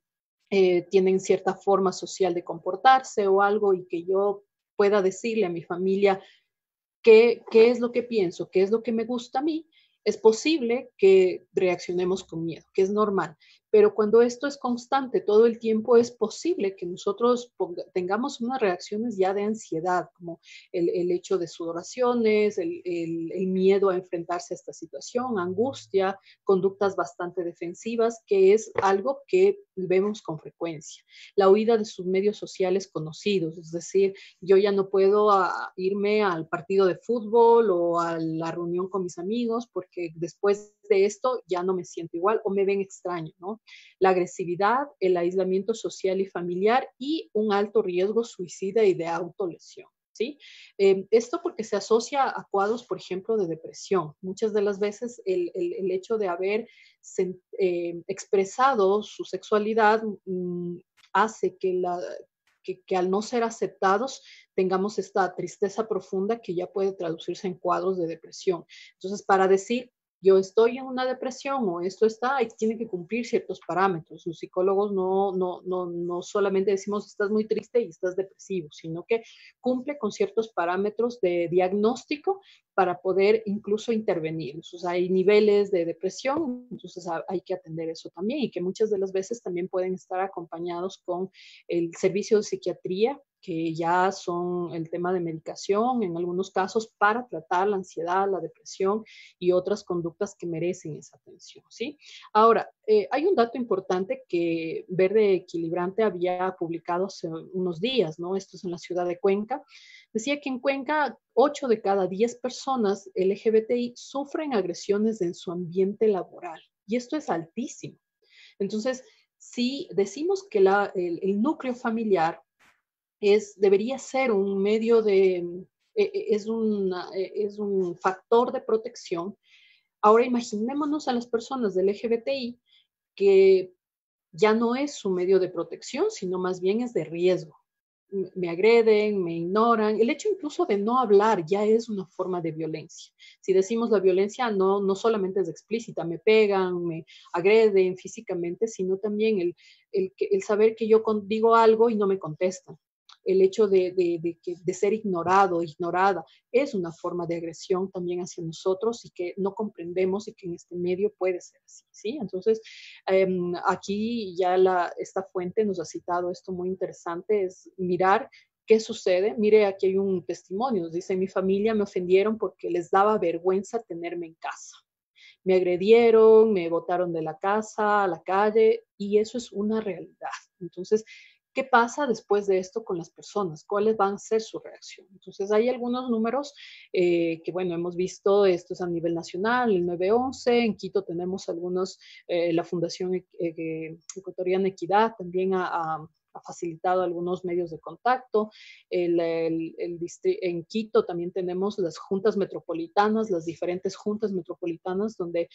tienen cierta forma social de comportarse o algo, y que yo pueda decirle a mi familia qué es lo que pienso, qué es lo que me gusta a mí, es posible que reaccionemos con miedo, que es normal. Pero cuando esto es constante todo el tiempo, es posible que nosotros tengamos unas reacciones ya de ansiedad, como el hecho de sudoraciones, el miedo a enfrentarse a esta situación, angustia, conductas bastante defensivas, que es algo que vemos con frecuencia. La huida de sus medios sociales conocidos, es decir, yo ya no puedo irme al partido de fútbol o a la reunión con mis amigos porque después de esto ya no me siento igual o me ven extraño, ¿no? La agresividad, el aislamiento social y familiar y un alto riesgo suicida y de autolesión. ¿Sí? Esto porque se asocia a cuadros, por ejemplo, de depresión. Muchas de las veces el hecho de haber expresado su sexualidad hace que al no ser aceptados tengamos esta tristeza profunda que ya puede traducirse en cuadros de depresión. Entonces, para decir yo estoy en una depresión o esto está, y tiene que cumplir ciertos parámetros. Los psicólogos no solamente decimos estás muy triste y estás depresivo, sino que cumple con ciertos parámetros de diagnóstico para poder incluso intervenir. Entonces hay niveles de depresión, entonces hay que atender eso también, y que muchas de las veces también pueden estar acompañados con el servicio de psiquiatría, que ya son el tema de medicación en algunos casos para tratar la ansiedad, la depresión y otras conductas que merecen esa atención, ¿sí? Ahora, hay un dato importante que Verde Equilibrante había publicado hace unos días, ¿no? Esto es en la ciudad de Cuenca. Decía que en Cuenca 8 de cada 10 personas LGBTI sufren agresiones en su ambiente laboral, y esto es altísimo. Entonces, si decimos que el núcleo familiar debería ser un medio es un factor de protección. Ahora imaginémonos a las personas del LGBTI que ya no es su medio de protección, sino más bien es de riesgo. me agreden, me ignoran. El hecho incluso de no hablar ya es una forma de violencia. Si decimos la violencia no solamente es explícita, me pegan, me agreden físicamente, sino también el saber que yo digo algo y no me contestan. El hecho de ser ignorado, ignorada, es una forma de agresión también hacia nosotros y que no comprendemos y que en este medio puede ser así, ¿sí? Entonces, aquí ya esta fuente nos ha citado esto muy interesante, es mirar qué sucede. Mire, aquí hay un testimonio, nos dice, mi familia me ofendieron porque les daba vergüenza tenerme en casa. Me agredieron, me botaron de la casa a la calle y eso es una realidad. Entonces, ¿qué pasa después de esto con las personas? ¿Cuáles van a ser su reacción? Entonces, hay algunos números que, bueno, hemos visto, esto es a nivel nacional, el 911, en Quito tenemos algunos, la Fundación Ecuatoriana Equidad también ha facilitado algunos medios de contacto. En Quito también tenemos las juntas metropolitanas, las diferentes juntas metropolitanas donde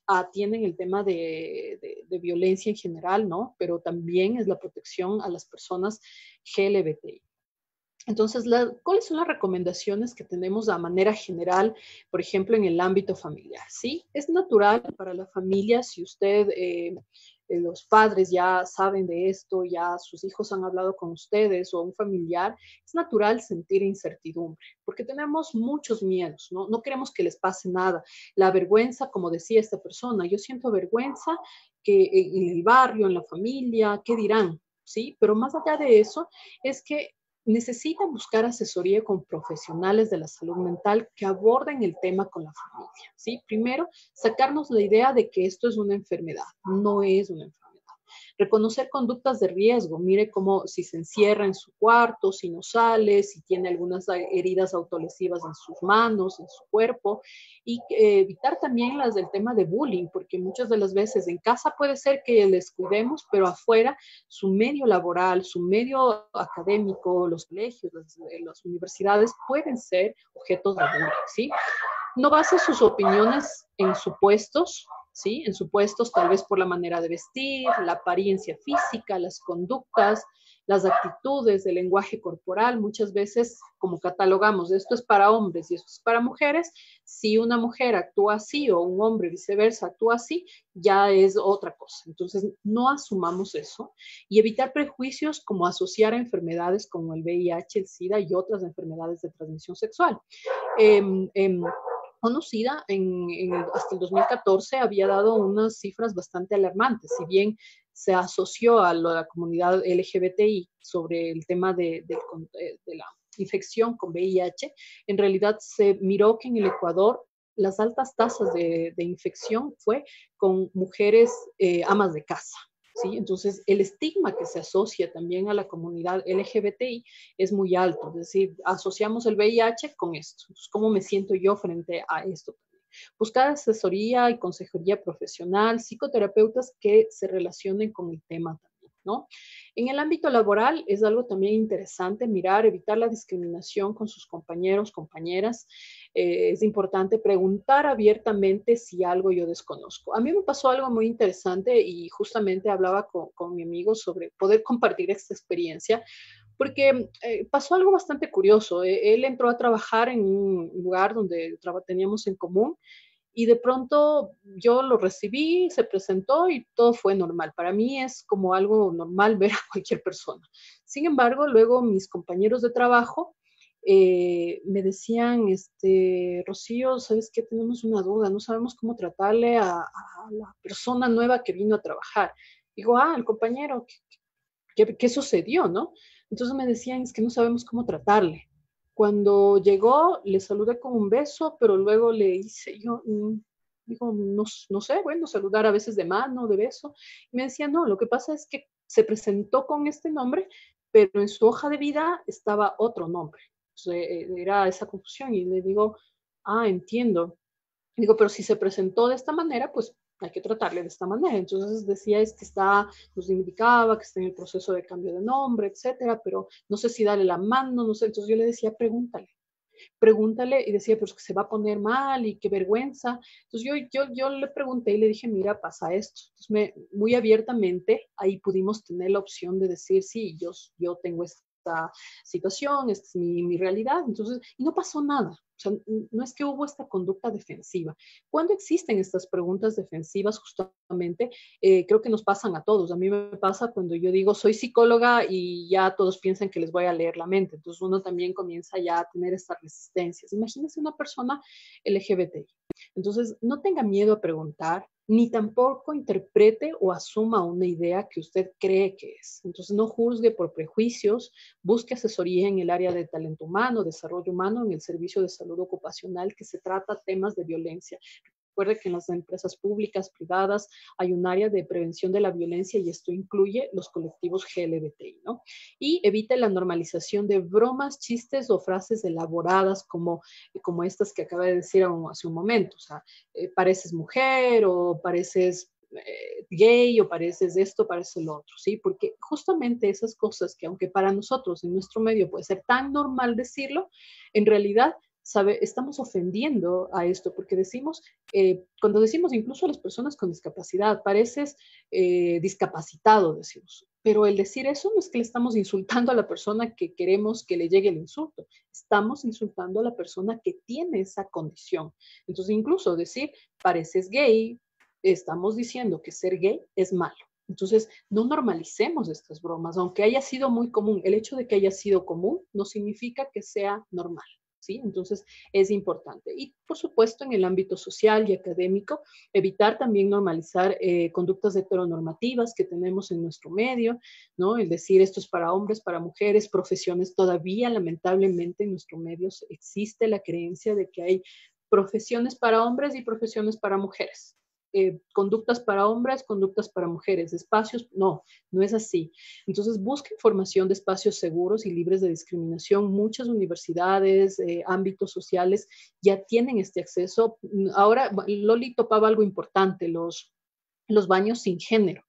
atienden el tema de violencia en general, ¿no? Pero también es la protección a las personas LGBTI. Entonces, ¿cuáles son las recomendaciones que tenemos de manera general, por ejemplo, en el ámbito familiar? Sí, es natural para la familia, si usted, los padres ya saben de esto, ya sus hijos han hablado con ustedes o un familiar, es natural sentir incertidumbre, porque tenemos muchos miedos, ¿no? No queremos que les pase nada. La vergüenza, como decía esta persona, yo siento vergüenza que en el barrio, en la familia, ¿qué dirán? ¿Sí? Pero más allá de eso, es que necesitan buscar asesoría con profesionales de la salud mental que aborden el tema con la familia, ¿sí? Primero, sacarnos la idea de que esto es una enfermedad, no es una enfermedad. Reconocer conductas de riesgo, mire cómo si se encierra en su cuarto, si no sale, si tiene algunas heridas autolesivas en sus manos, en su cuerpo, y evitar también las del tema de bullying, porque muchas de las veces en casa puede ser que les cuidemos, pero afuera su medio laboral, su medio académico, los colegios, las universidades pueden ser objetos de bullying, ¿sí? No base sus opiniones en supuestos, ¿sí? En supuestos tal vez por la manera de vestir, la apariencia física, las conductas, las actitudes, el lenguaje corporal. Muchas veces, como catalogamos, esto es para hombres y esto es para mujeres, si una mujer actúa así o un hombre viceversa actúa así, ya es otra cosa. Entonces, no asumamos eso y evitar prejuicios como asociar a enfermedades como el VIH, el SIDA y otras enfermedades de transmisión sexual. Conocida hasta el 2014 había dado unas cifras bastante alarmantes, si bien se asoció a la comunidad LGBTI sobre el tema de la infección con VIH, en realidad se miró que en el Ecuador las altas tasas de infección fue con mujeres amas de casa. ¿Sí? Entonces, el estigma que se asocia también a la comunidad LGBTI es muy alto, es decir, asociamos el VIH con esto. Entonces, ¿cómo me siento yo frente a esto? Buscar asesoría y consejería profesional, psicoterapeutas que se relacionen con el tema también, ¿no? En el ámbito laboral es algo también interesante mirar, evitar la discriminación con sus compañeros, compañeras. Es importante preguntar abiertamente si algo yo desconozco. A mí me pasó algo muy interesante y justamente hablaba con mi amigo sobre poder compartir esta experiencia, porque pasó algo bastante curioso. Él entró a trabajar en un lugar donde teníamos en común y de pronto yo lo recibí, se presentó y todo fue normal. Para mí es como algo normal ver a cualquier persona. Sin embargo, luego mis compañeros de trabajo me decían, Rocío, ¿sabes qué? Tenemos una duda, no sabemos cómo tratarle a la persona nueva que vino a trabajar. Digo, el compañero, ¿qué sucedió, no? Entonces me decían, es que no sabemos cómo tratarle. Cuando llegó, le saludé con un beso, pero luego le hice yo, digo, no sé, bueno, saludar a veces de mano, de beso. Y me decía, no, lo que pasa es que se presentó con este nombre, pero en su hoja de vida estaba otro nombre. Entonces, era esa confusión y le digo, entiendo. Digo, pero si se presentó de esta manera, pues hay que tratarle de esta manera. Entonces decía, es que nos indicaba que está en el proceso de cambio de nombre, etcétera, pero no sé si darle la mano, no sé. Entonces yo le decía, pregúntale, y decía, pues que se va a poner mal y qué vergüenza. Entonces yo le pregunté y le dije, mira, pasa esto. Entonces muy abiertamente ahí pudimos tener la opción de decir, sí, yo tengo esta situación, esta es mi realidad, entonces, y no pasó nada. O sea, no es que hubo esta conducta defensiva. Cuando existen estas preguntas defensivas, justamente, creo que nos pasan a todos. A mí me pasa cuando yo digo, soy psicóloga y ya todos piensan que les voy a leer la mente. Entonces uno también comienza ya a tener estas resistencias. Imagínense una persona LGBTI. Entonces, no tenga miedo a preguntar, ni tampoco interprete o asuma una idea que usted cree que es. Entonces, no juzgue por prejuicios, busque asesoría en el área de talento humano, desarrollo humano, en el servicio de salud ocupacional, que se trata temas de violencia. Recuerde que en las empresas públicas, privadas, hay un área de prevención de la violencia y esto incluye los colectivos GLBTI, ¿no? Y evite la normalización de bromas, chistes o frases elaboradas como estas que acaba de decir hace un momento. O sea, pareces mujer o pareces gay o pareces esto, pareces lo otro, ¿sí? Porque justamente esas cosas que aunque para nosotros en nuestro medio puede ser tan normal decirlo, en realidad estamos ofendiendo a esto, porque decimos, cuando decimos incluso a las personas con discapacidad, pareces discapacitado, decimos, pero el decir eso no es que le estamos insultando a la persona que queremos que le llegue el insulto, estamos insultando a la persona que tiene esa condición. Entonces, incluso decir, pareces gay, estamos diciendo que ser gay es malo. Entonces, no normalicemos estas bromas, aunque haya sido muy común. El hecho de que haya sido común no significa que sea normal. ¿Sí? Entonces es importante. Y por supuesto en el ámbito social y académico, evitar también normalizar conductas heteronormativas que tenemos en nuestro medio, ¿no? El decir esto es para hombres, para mujeres, profesiones, todavía lamentablemente en nuestro medio existe la creencia de que hay profesiones para hombres y profesiones para mujeres. Conductas para hombres, conductas para mujeres, espacios, no es así. Entonces busca información de espacios seguros y libres de discriminación. Muchas universidades, ámbitos sociales ya tienen este acceso. Ahora, Loli topaba algo importante, los baños sin género.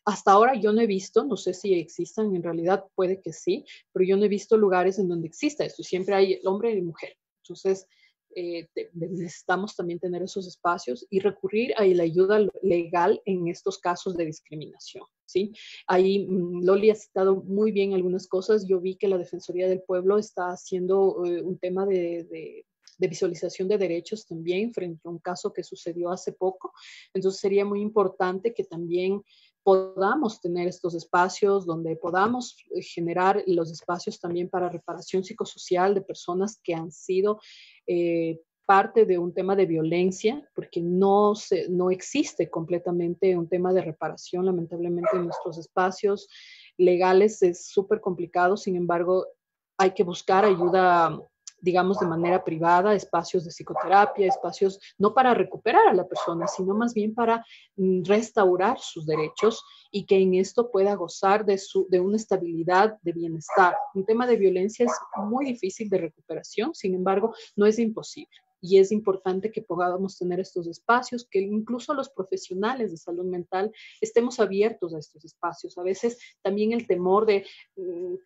Hasta ahora yo no he visto, no sé si existan, en realidad puede que sí, pero yo no he visto lugares en donde exista esto. Siempre hay hombre y mujer. Entonces, necesitamos también tener esos espacios y recurrir a la ayuda legal en estos casos de discriminación, ¿sí? Ahí Loli ha citado muy bien algunas cosas. Yo vi que la Defensoría del Pueblo está haciendo un tema de visualización de derechos también frente a un caso que sucedió hace poco. Entonces sería muy importante que también podamos tener estos espacios donde podamos generar los espacios también para reparación psicosocial de personas que han sido parte de un tema de violencia, porque no existe completamente un tema de reparación, lamentablemente en nuestros espacios legales es súper complicado. Sin embargo, hay que buscar ayuda, digamos, de manera privada, espacios de psicoterapia, espacios no para recuperar a la persona, sino más bien para restaurar sus derechos y que en esto pueda gozar de una estabilidad de bienestar. Un tema de violencia es muy difícil de recuperación, sin embargo, no es imposible. Y es importante que podamos tener estos espacios, que incluso los profesionales de salud mental estemos abiertos a estos espacios. A veces también el temor de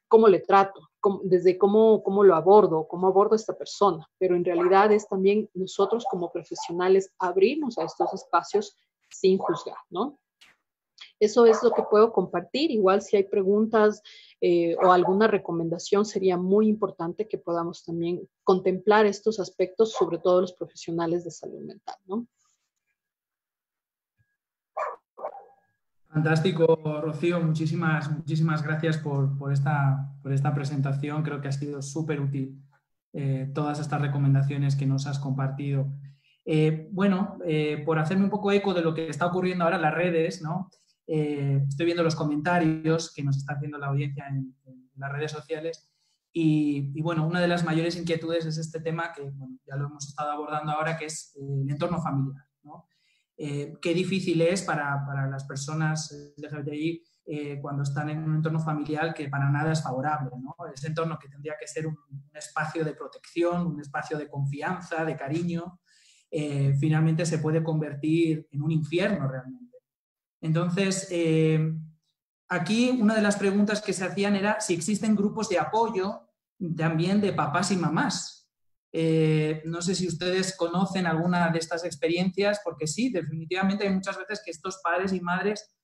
cómo le trato, desde cómo lo abordo, cómo abordo a esta persona, pero en realidad es también nosotros como profesionales abrirnos a estos espacios sin juzgar, ¿no? Eso es lo que puedo compartir. Igual si hay preguntas o alguna recomendación, sería muy importante que podamos también contemplar estos aspectos, sobre todo los profesionales de salud mental, ¿no? Fantástico, Rocío. Muchísimas gracias por esta presentación. Creo que ha sido súper útil todas estas recomendaciones que nos has compartido. Por hacerme un poco eco de lo que está ocurriendo ahora en las redes, ¿no? Estoy viendo los comentarios que nos está haciendo la audiencia en las redes sociales y bueno, una de las mayores inquietudes es este tema que bueno, ya lo hemos estado abordando ahora, que es el entorno familiar, ¿no? Qué difícil es para las personas LGBTI cuando están en un entorno familiar que para nada es favorable, ¿no? Ese entorno que tendría que ser un espacio de protección, un espacio de confianza, de cariño, finalmente se puede convertir en un infierno realmente. Entonces, aquí una de las preguntas que se hacían era si existen grupos de apoyo también de papás y mamás. No sé si ustedes conocen alguna de estas experiencias, porque sí, definitivamente hay muchas veces que estos padres y madres,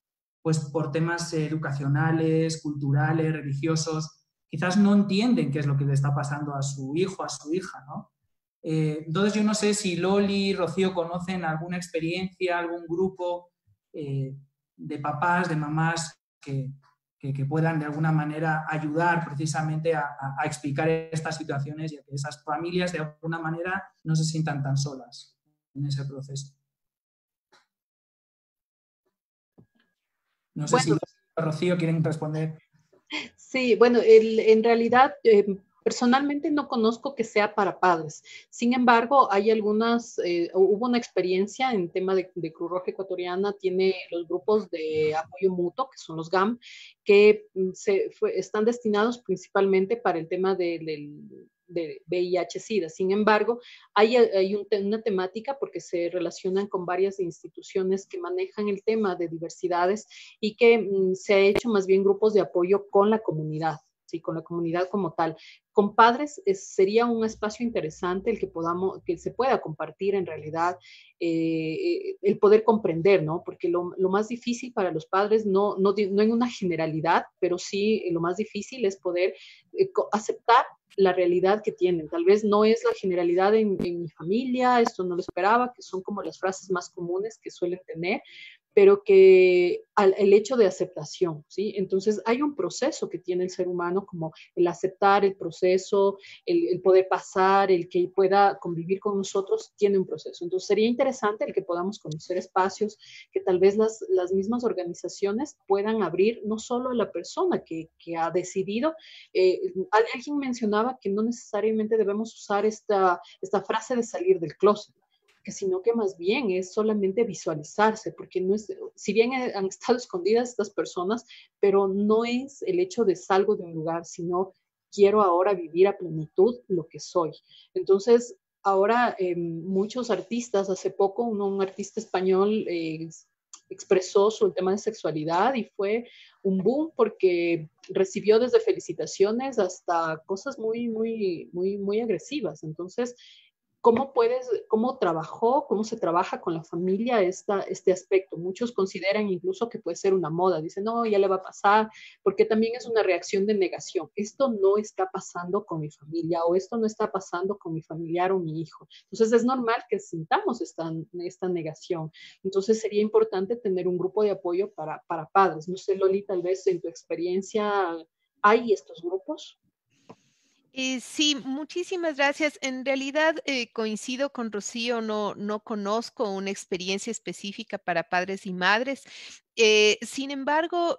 pues por temas educacionales, culturales, religiosos, quizás no entienden qué es lo que le está pasando a su hijo, a su hija, ¿no? Entonces yo no sé si Loli, Rocío conocen alguna experiencia, algún grupo de papás, de mamás que puedan de alguna manera ayudar precisamente a explicar estas situaciones y a que esas familias de alguna manera no se sientan tan solas en ese proceso. No sé si Bueno, Rocío quieren responder. sí, bueno, en realidad personalmente no conozco que sea para padres. Sin embargo, hay algunas, hubo una experiencia en tema de Cruz Roja Ecuatoriana, tiene los grupos de apoyo mutuo, que son los GAM, que están destinados principalmente para el tema de VIH-Sida. Sin embargo, hay una temática porque se relacionan con varias instituciones que manejan el tema de diversidades y que se ha hecho más bien grupos de apoyo con la comunidad. Sí, con la comunidad como tal. Con padres sería un espacio interesante el que se pueda compartir en realidad, el poder comprender, ¿no? Porque lo más difícil para los padres, no en una generalidad, pero sí lo más difícil es poder aceptar la realidad que tienen. Tal vez no es la generalidad en mi familia, esto no lo esperaba, que son como las frases más comunes que suelen tener, pero que el hecho de aceptación, ¿sí? Entonces hay un proceso que tiene el ser humano, como el aceptar el proceso, el poder pasar, el que pueda convivir con nosotros, tiene un proceso. Entonces sería interesante el que podamos conocer espacios que tal vez las mismas organizaciones puedan abrir, no solo a la persona que ha decidido. Alguien mencionaba que no necesariamente debemos usar esta frase de salir del closet, sino que más bien es solamente visualizarse, porque no es, si bien han estado escondidas estas personas, pero no es el hecho de salgo de un lugar, sino quiero ahora vivir a plenitud lo que soy. Entonces, ahora muchos artistas, hace poco un artista español expresó su tema de sexualidad y fue un boom porque recibió desde felicitaciones hasta cosas muy agresivas. Entonces, cómo se trabaja con la familia este aspecto? Muchos consideran incluso que puede ser una moda, dicen, no, ya le va a pasar, porque también es una reacción de negación. Esto no está pasando con mi familia, o esto no está pasando con mi familiar o mi hijo. Entonces es normal que sintamos esta negación. Entonces sería importante tener un grupo de apoyo para padres. No sé, Loli, tal vez en tu experiencia hay estos grupos. Sí, muchísimas gracias. En realidad coincido con Rocío, no conozco una experiencia específica para padres y madres. Sin embargo,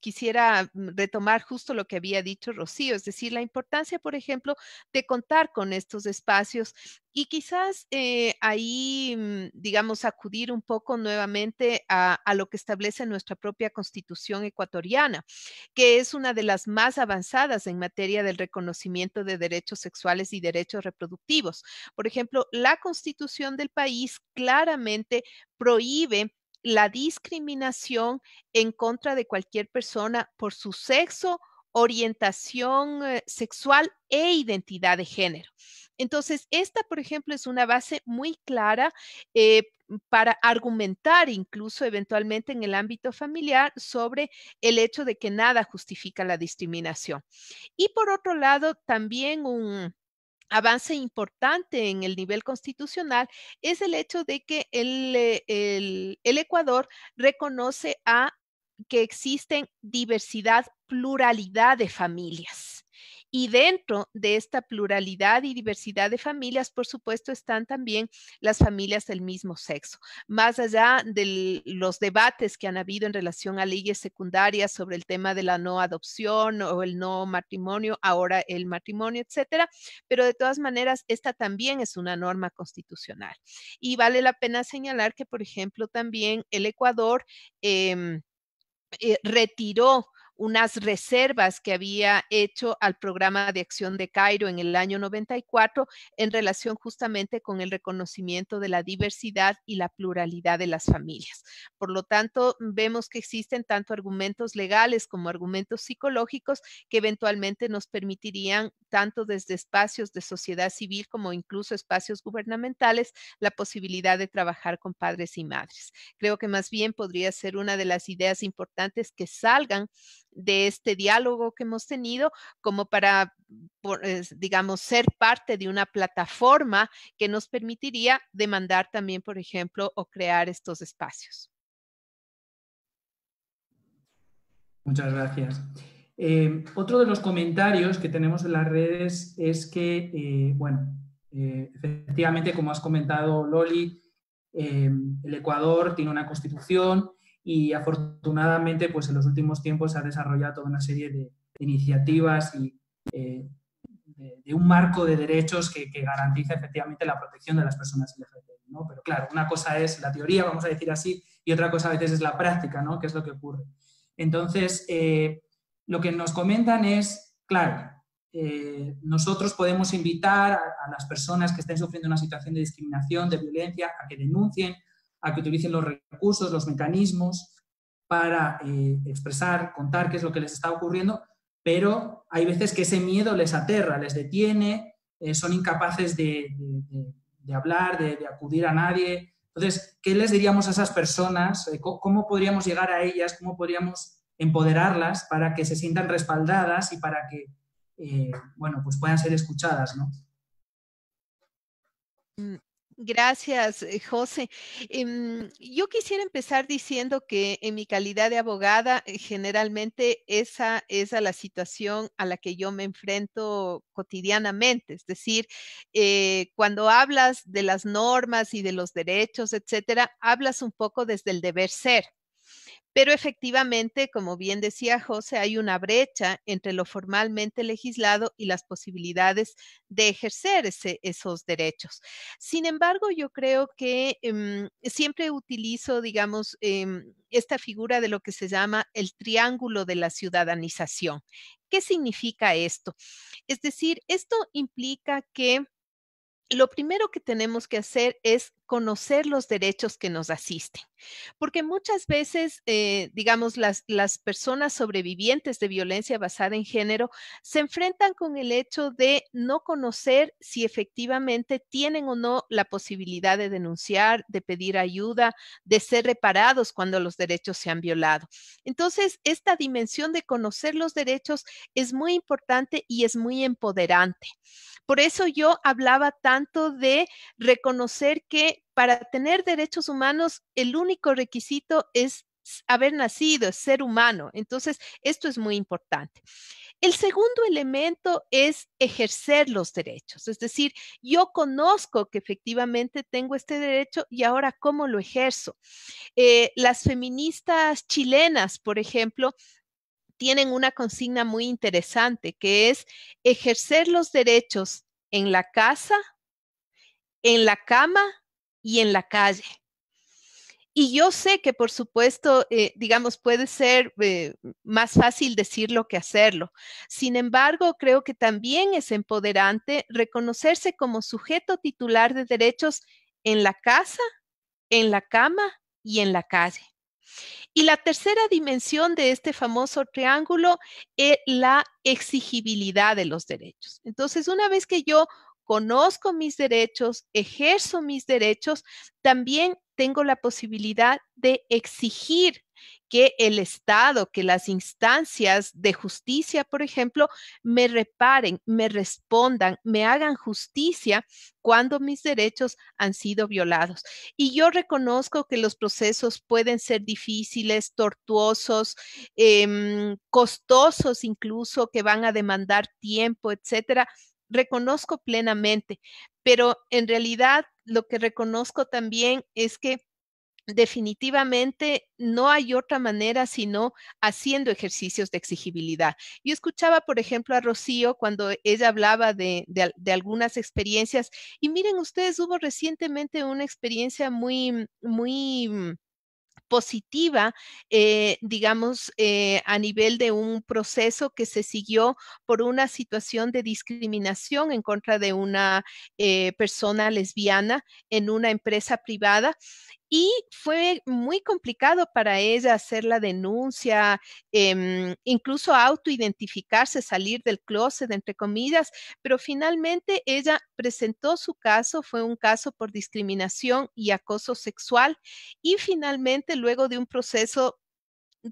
quisiera retomar justo lo que había dicho Rocío, es decir, la importancia, por ejemplo, de contar con estos espacios y quizás ahí, digamos, acudir un poco nuevamente a lo que establece nuestra propia Constitución ecuatoriana, que es una de las más avanzadas en materia del reconocimiento de derechos sexuales y derechos reproductivos. Por ejemplo, la Constitución del país claramente prohíbe la discriminación en contra de cualquier persona por su sexo, orientación sexual e identidad de género. Entonces, esta, por ejemplo, es una base muy clara eh, para argumentar incluso eventualmente en el ámbito familiar sobre el hecho de que nada justifica la discriminación. Y por otro lado, también un avance importante en el nivel constitucional es el hecho de que el Ecuador reconoce que existen diversidad, pluralidad de familias. Y dentro de esta pluralidad y diversidad de familias, por supuesto, están también las familias del mismo sexo. Más allá de los debates que han habido en relación a leyes secundarias sobre el tema de la no adopción o el no matrimonio, ahora el matrimonio, etcétera, pero de todas maneras, esta también es una norma constitucional. Y vale la pena señalar que, por ejemplo, también el Ecuador retiró unas reservas que había hecho al programa de acción de Cairo en el año 94 en relación justamente con el reconocimiento de la diversidad y la pluralidad de las familias. Por lo tanto, vemos que existen tanto argumentos legales como argumentos psicológicos que eventualmente nos permitirían, tanto desde espacios de sociedad civil como incluso espacios gubernamentales, la posibilidad de trabajar con padres y madres. Creo que más bien podría ser una de las ideas importantes que salgan de este diálogo que hemos tenido, como para, digamos, ser parte de una plataforma que nos permitiría demandar también, por ejemplo, o crear estos espacios. Muchas gracias. Otro de los comentarios que tenemos en las redes es que, efectivamente, como has comentado, Loli, el Ecuador tiene una constitución y afortunadamente pues, en los últimos tiempos se ha desarrollado toda una serie de iniciativas y de un marco de derechos que garantiza efectivamente la protección de las personas LGTBI, ¿no? Pero claro, una cosa es la teoría, vamos a decir así, y otra cosa a veces es la práctica, ¿no? ¿Qué es lo que ocurre? Entonces, lo que nos comentan es, claro, nosotros podemos invitar a las personas que estén sufriendo una situación de discriminación, de violencia, a que denuncien, a que utilicen los recursos, los mecanismos para expresar, contar qué es lo que les está ocurriendo, pero hay veces que ese miedo les aterra, les detiene, son incapaces de hablar, de acudir a nadie. Entonces, ¿qué les diríamos a esas personas? ¿Cómo podríamos llegar a ellas? ¿Cómo podríamos empoderarlas para que se sientan respaldadas y para que pues puedan ser escuchadas, ¿no? Gracias, José. Yo quisiera empezar diciendo que en mi calidad de abogada, generalmente esa es la situación a la que yo me enfrento cotidianamente. Es decir, cuando hablas de las normas y de los derechos, etcétera, hablas un poco desde el deber ser. Pero efectivamente, como bien decía José, hay una brecha entre lo formalmente legislado y las posibilidades de ejercer esos derechos. Sin embargo, yo creo que siempre utilizo, digamos, esta figura de lo que se llama el triángulo de la ciudadanización. ¿Qué significa esto? Es decir, esto implica que lo primero que tenemos que hacer es conocer los derechos que nos asisten, porque muchas veces, digamos, las personas sobrevivientes de violencia basada en género se enfrentan con el hecho de no conocer si efectivamente tienen o no la posibilidad de denunciar, de pedir ayuda, de ser reparados cuando los derechos se han violado. Entonces, esta dimensión de conocer los derechos es muy importante y es muy empoderante. Por eso yo hablaba tanto de reconocer que para tener derechos humanos, el único requisito es haber nacido, es ser humano. Entonces, esto es muy importante. El segundo elemento es ejercer los derechos, es decir, yo conozco que efectivamente tengo este derecho y ahora cómo lo ejerzo. Las feministas chilenas, por ejemplo, tienen una consigna muy interesante que es ejercer los derechos en la casa, en la cama y en la calle. Y yo sé que, por supuesto, digamos, puede ser más fácil decirlo que hacerlo. Sin embargo, creo que también es empoderante reconocerse como sujeto titular de derechos en la casa, en la cama y en la calle. Y la tercera dimensión de este famoso triángulo es la exigibilidad de los derechos. Entonces, una vez que yo conozco mis derechos, ejerzo mis derechos, también tengo la posibilidad de exigir que el Estado, que las instancias de justicia, por ejemplo, me reparen, me respondan, me hagan justicia cuando mis derechos han sido violados. Y yo reconozco que los procesos pueden ser difíciles, tortuosos, costosos incluso, que van a demandar tiempo, etcétera. Reconozco plenamente, pero en realidad lo que reconozco también es que definitivamente no hay otra manera sino haciendo ejercicios de exigibilidad. Yo escuchaba, por ejemplo, a Rocío cuando ella hablaba de algunas experiencias y miren ustedes, hubo recientemente una experiencia muy positiva, digamos, a nivel de un proceso que se siguió por una situación de discriminación en contra de una persona lesbiana en una empresa privada. Y fue muy complicado para ella hacer la denuncia, incluso autoidentificarse, salir del closet, entre comillas, pero finalmente ella presentó su caso, fue un caso por discriminación y acoso sexual, y finalmente, luego de un proceso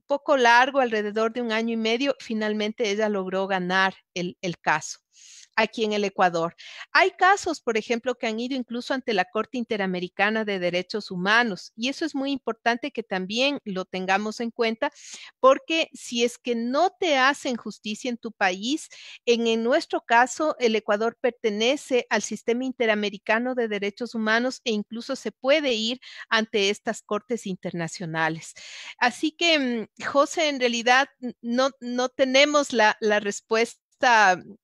poco largo, alrededor de 1 año y medio, finalmente ella logró ganar el caso aquí en el Ecuador. Hay casos, por ejemplo, que han ido incluso ante la Corte Interamericana de Derechos Humanos, y eso es muy importante que también lo tengamos en cuenta, porque si es que no te hacen justicia en tu país, en nuestro caso, el Ecuador pertenece al Sistema Interamericano de Derechos Humanos e incluso se puede ir ante estas cortes internacionales. Así que, José, en realidad no tenemos la respuesta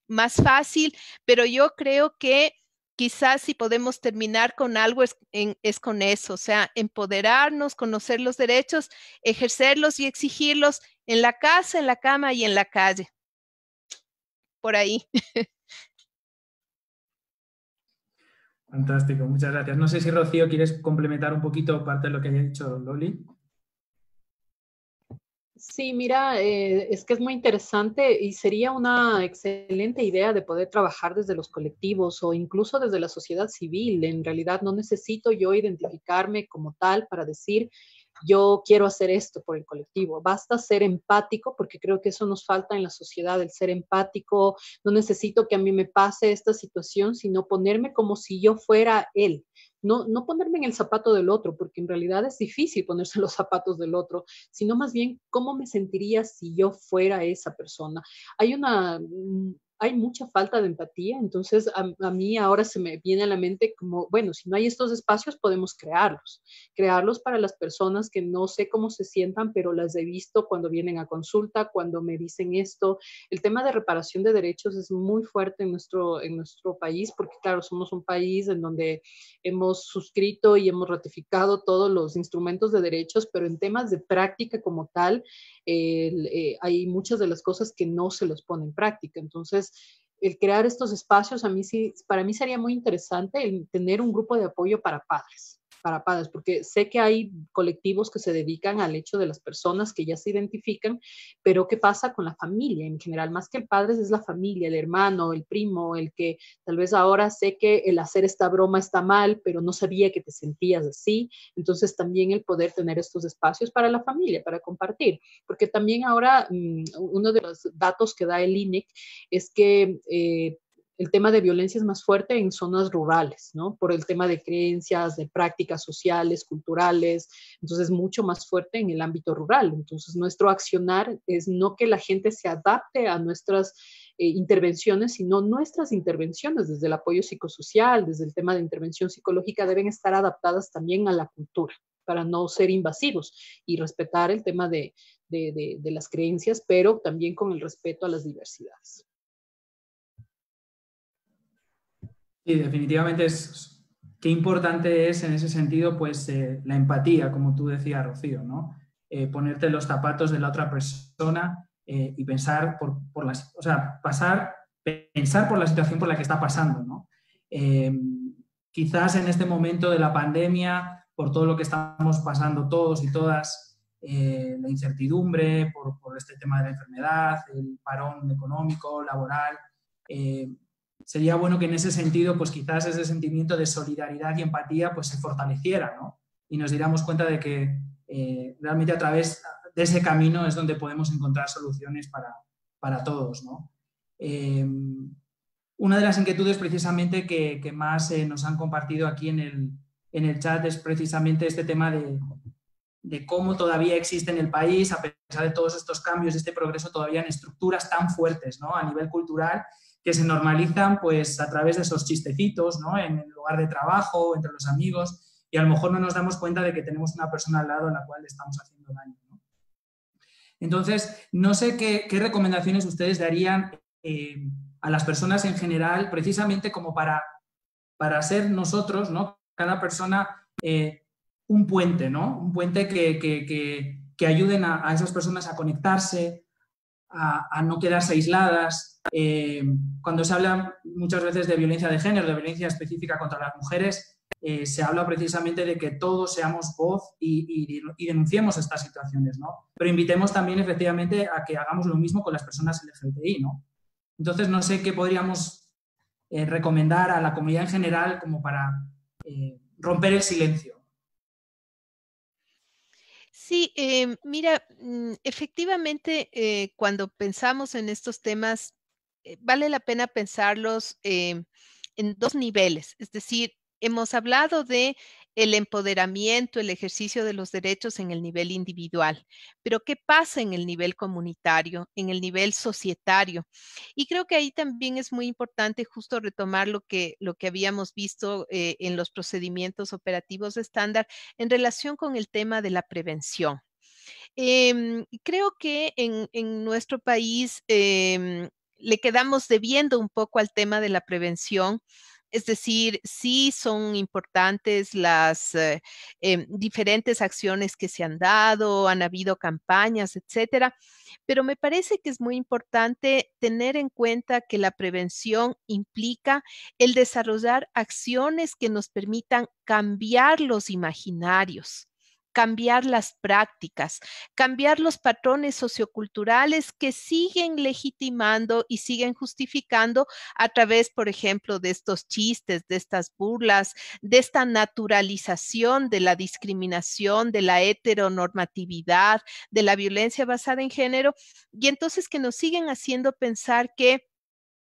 más fácil, pero yo creo que quizás si podemos terminar con algo es con eso, o sea, empoderarnos, conocer los derechos, ejercerlos y exigirlos en la casa, en la cama y en la calle. Por ahí. Fantástico, muchas gracias. No sé si, Rocío, quieres complementar un poquito parte de lo que haya dicho Loli. Sí, mira, es que es muy interesante y sería una excelente idea de poder trabajar desde los colectivos o incluso desde la sociedad civil. En realidad no necesito yo identificarme como tal para decir, yo quiero hacer esto por el colectivo. Basta ser empático, porque creo que eso nos falta en la sociedad, el ser empático. No necesito que a mí me pase esta situación, sino ponerme como si yo fuera él. No ponerme en el zapato del otro, porque en realidad es difícil ponerse en los zapatos del otro, sino más bien cómo me sentiría si yo fuera esa persona. Hay mucha falta de empatía, entonces a mí ahora se me viene a la mente como, bueno, si no hay estos espacios, podemos crearlos para las personas que no sé cómo se sientan, pero las he visto cuando vienen a consulta, cuando me dicen esto. El tema de reparación de derechos es muy fuerte en nuestro país, porque claro, somos un país en donde hemos suscrito y hemos ratificado todos los instrumentos de derechos, pero en temas de práctica como tal, hay muchas de las cosas que no se los pone en práctica. Entonces, el crear estos espacios, para mí sería muy interesante el tener un grupo de apoyo para padres, porque sé que hay colectivos que se dedican al hecho de las personas que ya se identifican, pero ¿qué pasa con la familia en general? Más que el padre es la familia, el hermano, el primo, el que tal vez ahora sé que el hacer esta broma está mal, pero no sabía que te sentías así. Entonces también el poder tener estos espacios para la familia, para compartir, porque también ahora uno de los datos que da el INEC es que el tema de violencia es más fuerte en zonas rurales, ¿no? Por el tema de creencias, de prácticas sociales, culturales, entonces es mucho más fuerte en el ámbito rural. Entonces nuestro accionar es no que la gente se adapte a nuestras intervenciones, sino nuestras intervenciones desde el apoyo psicosocial, desde el tema de intervención psicológica, deben estar adaptadas también a la cultura para no ser invasivos y respetar el tema de las creencias, pero también con el respeto a las diversidades. Sí, definitivamente qué importante es en ese sentido pues la empatía, como tú decías, Rocío, ¿no? Ponerte en los zapatos de la otra persona y pensar pensar por la situación por la que está pasando, ¿no? Quizás en este momento de la pandemia, por todo lo que estamos pasando todos y todas, la incertidumbre por este tema de la enfermedad, el parón económico, laboral, sería bueno que en ese sentido, pues quizás ese sentimiento de solidaridad y empatía pues se fortaleciera, ¿no? Y nos diéramos cuenta de que realmente a través de ese camino es donde podemos encontrar soluciones para todos, ¿no? Una de las inquietudes precisamente que más nos han compartido aquí en el chat es precisamente este tema de cómo todavía existe en el país, a pesar de todos estos cambios, este progreso, todavía en estructuras tan fuertes, ¿no? A nivel cultural, que se normalizan pues a través de esos chistecitos, ¿no? En el lugar de trabajo, entre los amigos, y a lo mejor no nos damos cuenta de que tenemos una persona al lado a la cual le estamos haciendo daño, ¿no? Entonces, no sé qué recomendaciones ustedes darían a las personas en general, precisamente como para ser nosotros, ¿no? Cada persona un puente, ¿no? Un puente que ayuden a esas personas a conectarse, a no quedarse aisladas. Cuando se habla muchas veces de violencia de género, de violencia específica contra las mujeres, se habla precisamente de que todos seamos voz y denunciemos estas situaciones, ¿no? Pero invitemos también efectivamente a que hagamos lo mismo con las personas LGBTI, ¿no? Entonces, no sé qué podríamos recomendar a la comunidad en general como para romper el silencio. Sí, mira, efectivamente, cuando pensamos en estos temas, vale la pena pensarlos en dos niveles. Es decir, hemos hablado de el empoderamiento, el ejercicio de los derechos en el nivel individual, pero ¿qué pasa en el nivel comunitario, en el nivel societario? Y creo que ahí también es muy importante justo retomar lo que habíamos visto en los procedimientos operativos estándar en relación con el tema de la prevención. Creo que en nuestro país le quedamos debiendo un poco al tema de la prevención. Es decir, sí son importantes las diferentes acciones que se han dado, han habido campañas, etcétera, pero me parece que es muy importante tener en cuenta que la prevención implica el desarrollar acciones que nos permitan cambiar los imaginarios, cambiar las prácticas, cambiar los patrones socioculturales que siguen legitimando y siguen justificando a través, por ejemplo, de estos chistes, de estas burlas, de esta naturalización de la discriminación, de la heteronormatividad, de la violencia basada en género, y entonces que nos siguen haciendo pensar que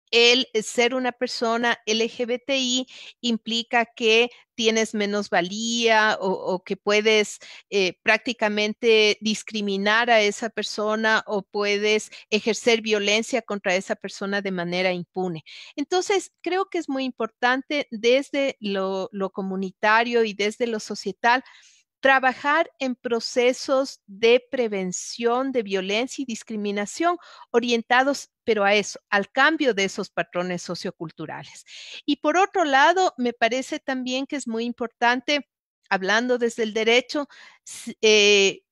el ser una persona LGBTI implica que tienes menos valía o que puedes prácticamente discriminar a esa persona o puedes ejercer violencia contra esa persona de manera impune. Entonces, creo que es muy importante desde lo comunitario y desde lo societal trabajar en procesos de prevención de violencia y discriminación orientados, pero a eso, al cambio de esos patrones socioculturales. Y por otro lado, me parece también que es muy importante, hablando desde el derecho,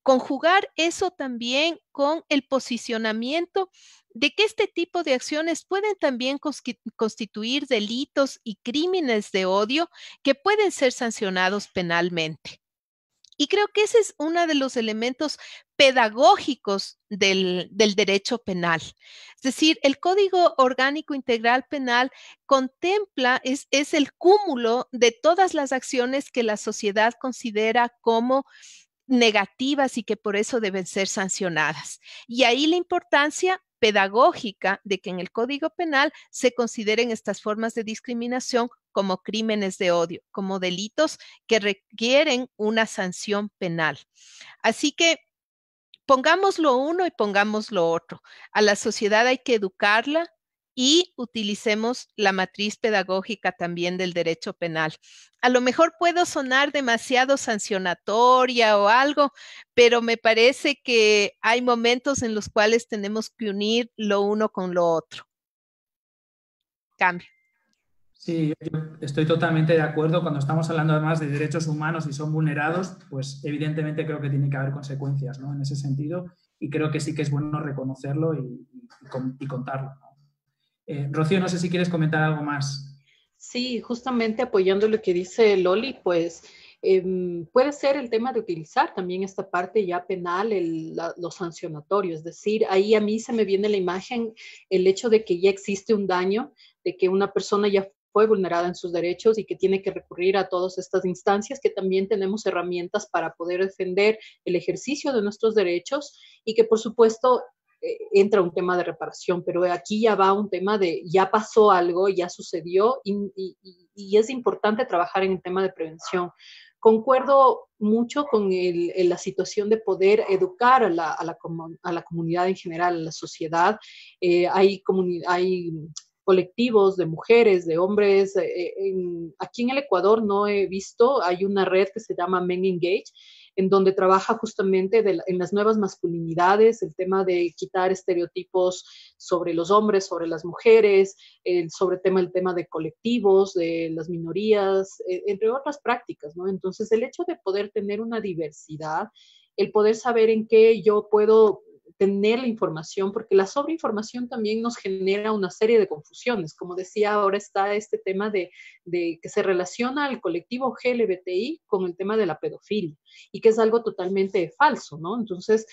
conjugar eso también con el posicionamiento de que este tipo de acciones pueden también constituir delitos y crímenes de odio que pueden ser sancionados penalmente. Y creo que ese es uno de los elementos pedagógicos del derecho penal. Es decir, el Código Orgánico Integral Penal contempla, es el cúmulo de todas las acciones que la sociedad considera como negativas y que por eso deben ser sancionadas. Y ahí la importancia pedagógica de que en el Código Penal se consideren estas formas de discriminación como crímenes de odio, como delitos que requieren una sanción penal. Así que pongamos lo uno y pongamos lo otro. A la sociedad hay que educarla y utilicemos la matriz pedagógica también del derecho penal. A lo mejor puedo sonar demasiado sancionatoria o algo, pero me parece que hay momentos en los cuales tenemos que unir lo uno con lo otro. Cambio. Sí, yo estoy totalmente de acuerdo. Cuando estamos hablando además de derechos humanos y son vulnerados, pues evidentemente creo que tiene que haber consecuencias, ¿no? En ese sentido, y creo que sí que es bueno reconocerlo y contarlo, ¿no? Rocío, no sé si quieres comentar algo más. Sí, justamente apoyando lo que dice Loli, pues puede ser el tema de utilizar también esta parte ya penal, lo sancionatorio. Es decir, ahí a mí se me viene la imagen el hecho de que ya existe un daño, de que una persona ya fue vulnerada en sus derechos y que tiene que recurrir a todas estas instancias, que también tenemos herramientas para poder defender el ejercicio de nuestros derechos y que por supuesto entra un tema de reparación, pero aquí ya va un tema de ya pasó algo, ya sucedió y es importante trabajar en el tema de prevención. Concuerdo mucho con la situación de poder educar a la comunidad en general, a la sociedad. Hay colectivos de mujeres, de hombres. Aquí en el Ecuador no he visto, hay una red que se llama Men Engage, en donde trabaja justamente en las nuevas masculinidades, el tema de quitar estereotipos sobre los hombres, sobre las mujeres, el tema de colectivos, de las minorías, entre otras prácticas, ¿no? Entonces, el hecho de poder tener una diversidad, el poder saber en qué yo puedo tener la información, porque la sobreinformación también nos genera una serie de confusiones. Como decía, ahora está este tema de que se relaciona al colectivo LGBTI con el tema de la pedofilia y que es algo totalmente falso, ¿no? Entonces,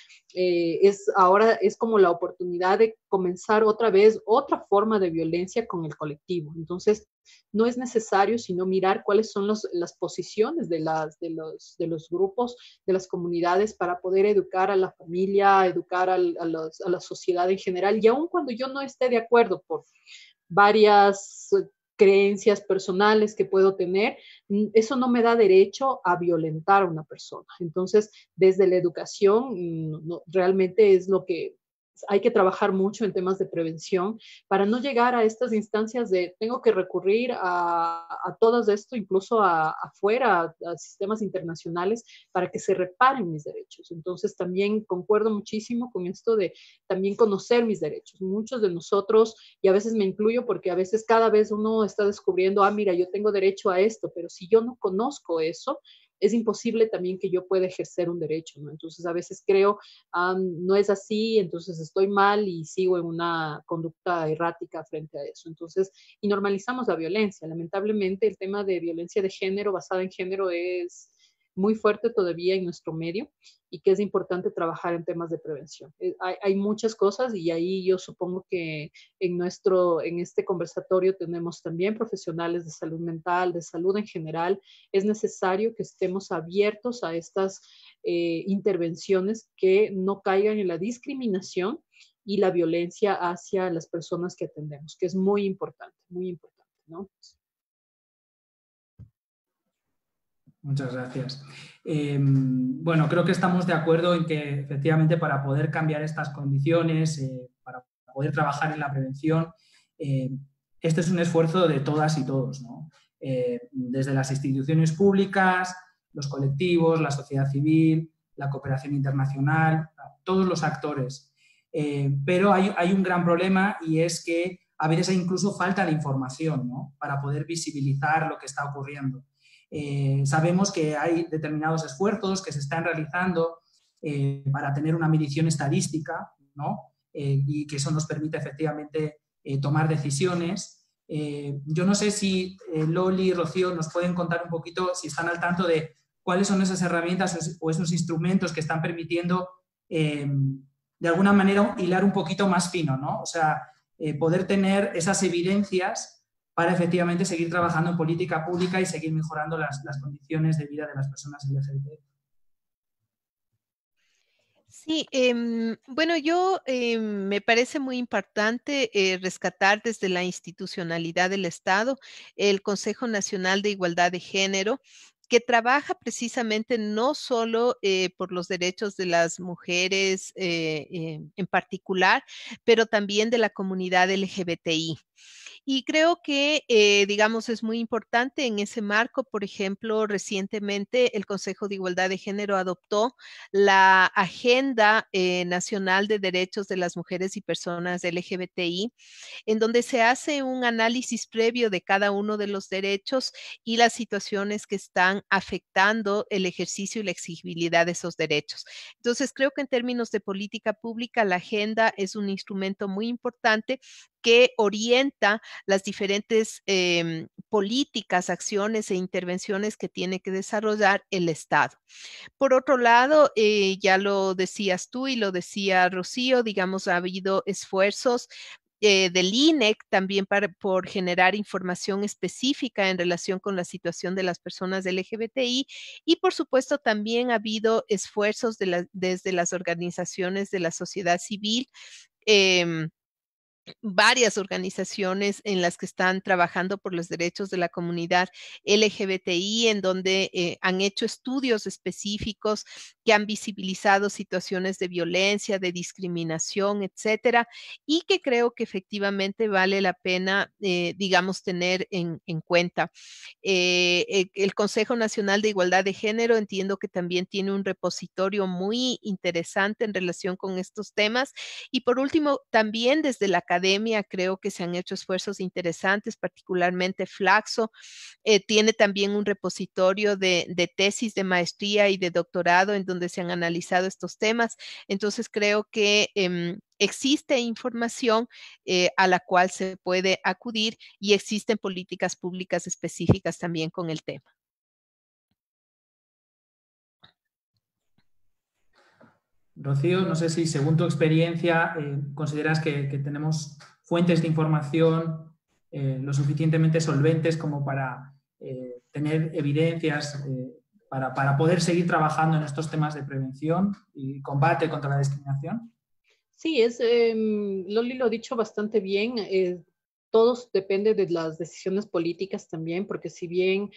ahora es como la oportunidad de comenzar otra vez otra forma de violencia con el colectivo. Entonces, no es necesario sino mirar cuáles son las posiciones de los grupos, de las comunidades para poder educar a la familia, educar a la sociedad en general. Y aun cuando yo no esté de acuerdo por varias creencias personales que puedo tener, eso no me da derecho a violentar a una persona. Entonces, desde la educación, realmente es lo que hay que trabajar mucho en temas de prevención para no llegar a estas instancias de tengo que recurrir a todo esto, incluso afuera, a sistemas internacionales, para que se reparen mis derechos. Entonces, también concuerdo muchísimo con esto de también conocer mis derechos. Muchos de nosotros, y a veces me incluyo porque a veces cada vez uno está descubriendo, mira, yo tengo derecho a esto, pero si yo no conozco eso, es imposible también que yo pueda ejercer un derecho, ¿no? Entonces, a veces creo, no es así, entonces estoy mal y sigo en una conducta errática frente a eso. Entonces, y normalizamos la violencia. Lamentablemente, el tema de violencia de género, basada en género, es muy fuerte todavía en nuestro medio y que es importante trabajar en temas de prevención. Hay muchas cosas y ahí yo supongo que en este conversatorio tenemos también profesionales de salud mental, de salud en general. Es necesario que estemos abiertos a estas intervenciones que no caigan en la discriminación y la violencia hacia las personas que atendemos, que es muy importante, ¿no? Muchas gracias. Bueno, creo que estamos de acuerdo en que efectivamente para poder cambiar estas condiciones, para poder trabajar en la prevención, este es un esfuerzo de todas y todos, ¿no? Desde las instituciones públicas, los colectivos, la sociedad civil, la cooperación internacional, todos los actores. Pero hay un gran problema y es que a veces hay incluso falta de información, ¿no? Para poder visibilizar lo que está ocurriendo. Sabemos que hay determinados esfuerzos que se están realizando para tener una medición estadística, ¿no? Y que eso nos permite efectivamente tomar decisiones. Yo no sé si Loli y Rocío nos pueden contar un poquito, si están al tanto de cuáles son esas herramientas o esos instrumentos que están permitiendo de alguna manera hilar un poquito más fino, ¿no? O sea, poder tener esas evidencias para efectivamente seguir trabajando en política pública y seguir mejorando las condiciones de vida de las personas LGBT. Sí, bueno, me parece muy importante rescatar desde la institucionalidad del Estado el Consejo Nacional de Igualdad de Género, que trabaja precisamente no solo por los derechos de las mujeres en particular, pero también de la comunidad LGBTI. Y creo que, digamos, es muy importante en ese marco. Por ejemplo, recientemente el Consejo de Igualdad de Género adoptó la Agenda Nacional de Derechos de las Mujeres y Personas LGBTI, en donde se hace un análisis previo de cada uno de los derechos y las situaciones que están afectando el ejercicio y la exigibilidad de esos derechos. Entonces, creo que en términos de política pública, la agenda es un instrumento muy importante que orienta las diferentes políticas, acciones e intervenciones que tiene que desarrollar el Estado. Por otro lado, ya lo decías tú y lo decía Rocío, digamos, ha habido esfuerzos del INEC también por generar información específica en relación con la situación de las personas LGBTI y por supuesto también ha habido esfuerzos desde las organizaciones de la sociedad civil. Varias organizaciones en las que están trabajando por los derechos de la comunidad LGBTI, en donde han hecho estudios específicos que han visibilizado situaciones de violencia, de discriminación, etcétera, y que creo que efectivamente vale la pena, digamos, tener en cuenta. El Consejo Nacional de Igualdad de Género entiendo que también tiene un repositorio muy interesante en relación con estos temas. Y por último, también desde la academia creo que se han hecho esfuerzos interesantes, particularmente Flaxo. Tiene también un repositorio de tesis de maestría y de doctorado en donde se han analizado estos temas. Entonces creo que existe información a la cual se puede acudir y existen políticas públicas específicas también con el tema. Rocío, no sé si según tu experiencia consideras que tenemos fuentes de información lo suficientemente solventes como para tener evidencias para poder seguir trabajando en estos temas de prevención y combate contra la discriminación. Sí, Loli lo ha dicho bastante bien. Todos depende de las decisiones políticas también, porque si bien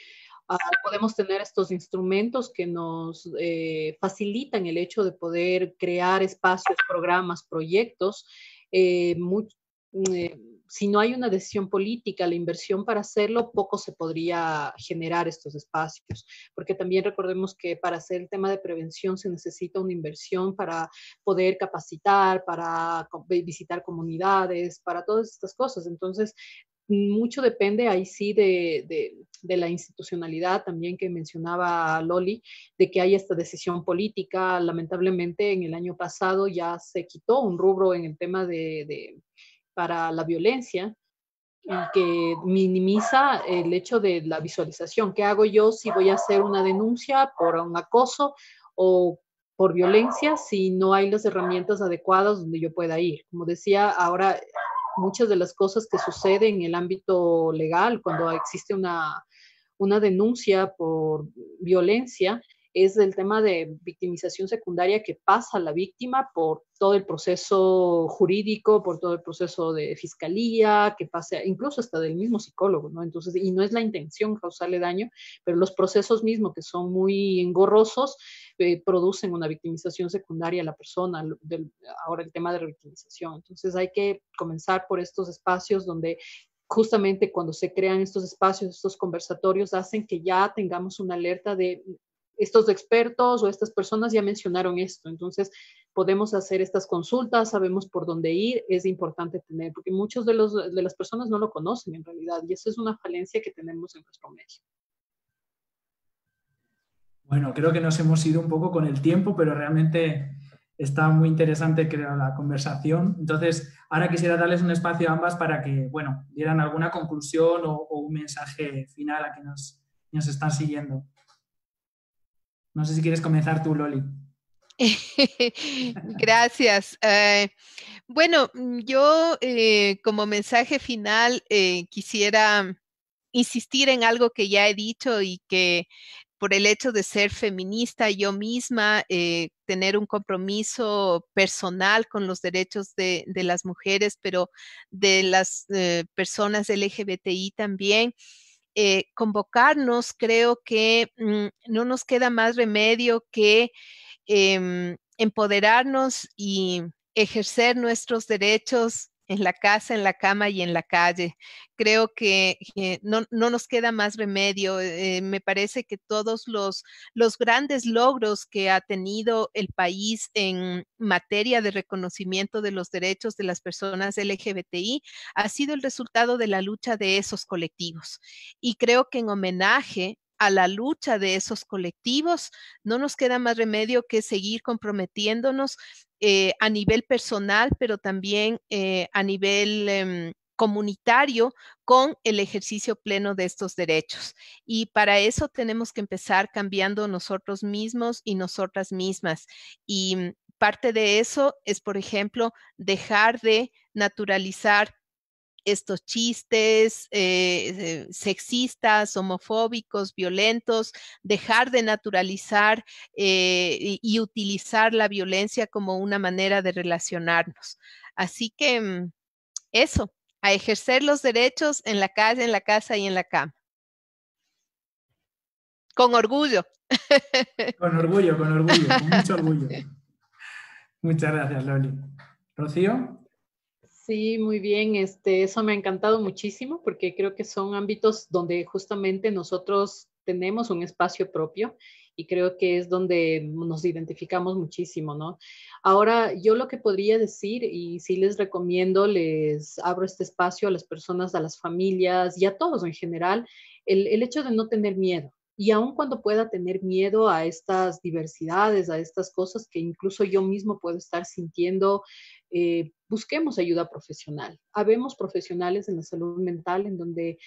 podemos tener estos instrumentos que nos facilitan el hecho de poder crear espacios, programas, proyectos, si no hay una decisión política, la inversión para hacerlo, poco se podría generar estos espacios, porque también recordemos que para hacer el tema de prevención se necesita una inversión para poder capacitar, para visitar comunidades, para todas estas cosas. Entonces, mucho depende ahí sí de la institucionalidad también que mencionaba Loli, de que hay esta decisión política. Lamentablemente en el año pasado ya se quitó un rubro en el tema para la violencia y que minimiza el hecho de la visualización. ¿Qué hago yo si voy a hacer una denuncia por un acoso o por violencia si no hay las herramientas adecuadas donde yo pueda ir? Como decía, ahora muchas de las cosas que suceden en el ámbito legal, cuando existe una denuncia por violencia, es el tema de victimización secundaria que pasa a la víctima por todo el proceso jurídico, por todo el proceso de fiscalía, que pasa incluso hasta del mismo psicólogo, ¿no? Entonces, y no es la intención causarle daño, pero los procesos mismos que son muy engorrosos producen una victimización secundaria a la persona, ahora el tema de revictimización. Entonces hay que comenzar por estos espacios donde justamente cuando se crean estos espacios, estos conversatorios, hacen que ya tengamos una alerta de estos expertos o estas personas ya mencionaron esto, entonces podemos hacer estas consultas, sabemos por dónde ir, es importante tener, porque muchos de las personas no lo conocen en realidad, y eso es una falencia que tenemos en nuestro medio. Bueno, creo que nos hemos ido un poco con el tiempo, pero realmente está muy interesante, creo, la conversación. Entonces, ahora quisiera darles un espacio a ambas para que, bueno, dieran alguna conclusión o un mensaje final a quienes nos están siguiendo. No sé si quieres comenzar tú, Loli. Gracias. Bueno, yo como mensaje final quisiera insistir en algo que ya he dicho y que por el hecho de ser feminista yo misma, tener un compromiso personal con los derechos de las mujeres, pero de las personas LGBTI también. Convocarnos, creo que no nos queda más remedio que empoderarnos y ejercer nuestros derechos en la casa, en la cama y en la calle. Creo que no nos queda más remedio. Me parece que todos los grandes logros que ha tenido el país en materia de reconocimiento de los derechos de las personas LGBTI ha sido el resultado de la lucha de esos colectivos. Y creo que en homenaje a la lucha de esos colectivos, no nos queda más remedio que seguir comprometiéndonos a nivel personal, pero también a nivel comunitario con el ejercicio pleno de estos derechos. Y para eso tenemos que empezar cambiando nosotros mismos y nosotras mismas. Y parte de eso es, por ejemplo, dejar de naturalizar estos chistes sexistas, homofóbicos, violentos, dejar de naturalizar y utilizar la violencia como una manera de relacionarnos. Así que eso, a ejercer los derechos en la calle, en la casa y en la cama. Con orgullo. Con mucho orgullo. Muchas gracias, Loli. ¿Rocío? Sí, muy bien. Eso me ha encantado muchísimo porque creo que son ámbitos donde justamente nosotros tenemos un espacio propio y creo que es donde nos identificamos muchísimo, ¿no? Ahora, yo lo que podría decir, y sí les recomiendo, les abro este espacio a las personas, a las familias y a todos en general, el hecho de no tener miedo. Y aun cuando pueda tener miedo a estas diversidades, a estas cosas que incluso yo mismo puedo estar sintiendo busquemos ayuda profesional. Habemos profesionales en la salud mental en donde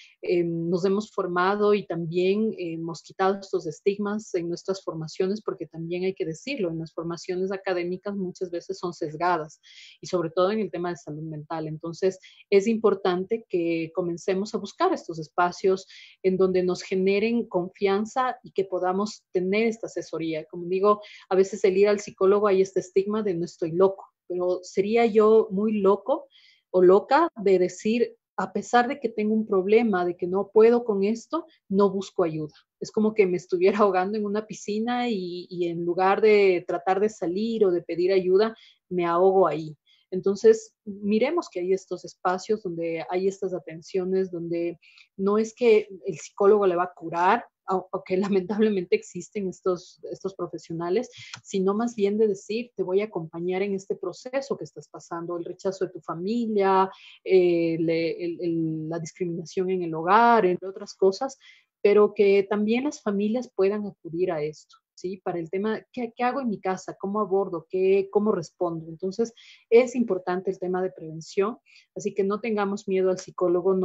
nos hemos formado y también hemos quitado estos estigmas en nuestras formaciones, porque también hay que decirlo, en las formaciones académicas muchas veces son sesgadas y sobre todo en el tema de salud mental. Entonces es importante que comencemos a buscar estos espacios en donde nos generen confianza y que podamos tener esta asesoría. Como digo, a veces el ir al psicólogo hay este estigma de no estoy loco, pero sería yo muy loco o loca de decir, a pesar de que tengo un problema, de que no puedo con esto, no busco ayuda. Es como que me estuviera ahogando en una piscina y en lugar de tratar de salir o de pedir ayuda, me ahogo ahí. Entonces, miremos que hay estos espacios donde hay estas atenciones, donde no es que el psicólogo le va a curar, aunque lamentablemente existen estos profesionales, sino más bien de decir, te voy a acompañar en este proceso que estás pasando, el rechazo de tu familia, la discriminación en el hogar, entre otras cosas, pero que también las familias puedan acudir a esto, ¿sí? Para el tema, ¿qué hago en mi casa? ¿Cómo abordo? ¿Cómo respondo? Entonces, es importante el tema de prevención, así que no tengamos miedo al psicólogo,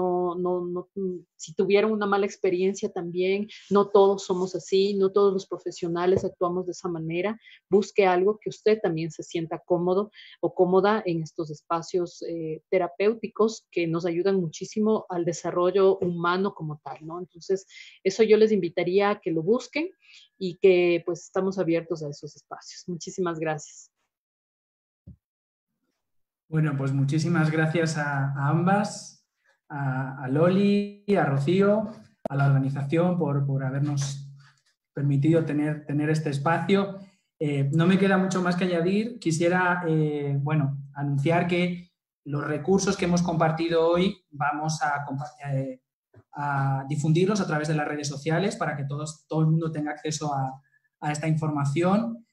si tuvieron una mala experiencia también, no todos somos así, no todos los profesionales actuamos de esa manera, busque algo que usted también se sienta cómodo o cómoda en estos espacios terapéuticos que nos ayudan muchísimo al desarrollo humano como tal, ¿no? Entonces, eso yo les invitaría a que lo busquen y que pues estamos abiertos a esos espacios. Muchísimas gracias. Bueno, pues muchísimas gracias a ambas, a Loli, a Rocío, a la organización por habernos permitido tener este espacio. No me queda mucho más que añadir. Quisiera, anunciar que los recursos que hemos compartido hoy vamos a difundirlos a través de las redes sociales para que todo el mundo tenga acceso a esta información.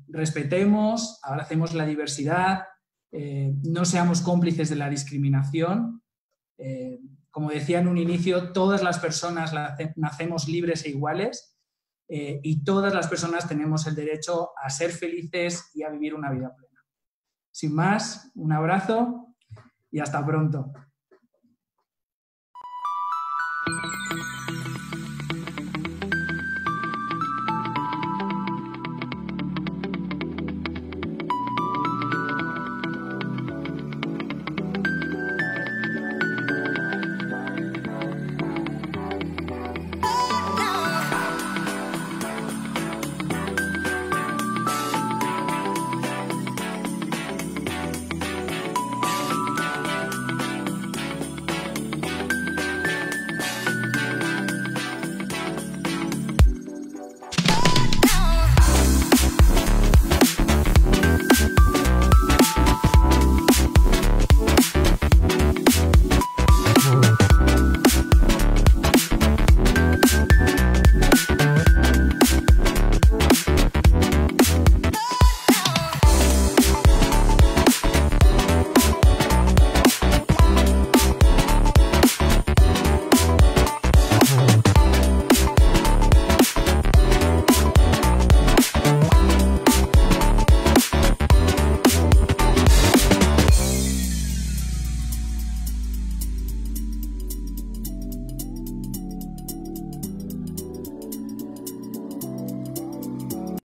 Respetemos, abracemos la diversidad, no seamos cómplices de la discriminación. Como decía en un inicio, todas las personas nacemos libres e iguales y todas las personas tenemos el derecho a ser felices y a vivir una vida plena. Sin más, un abrazo y hasta pronto.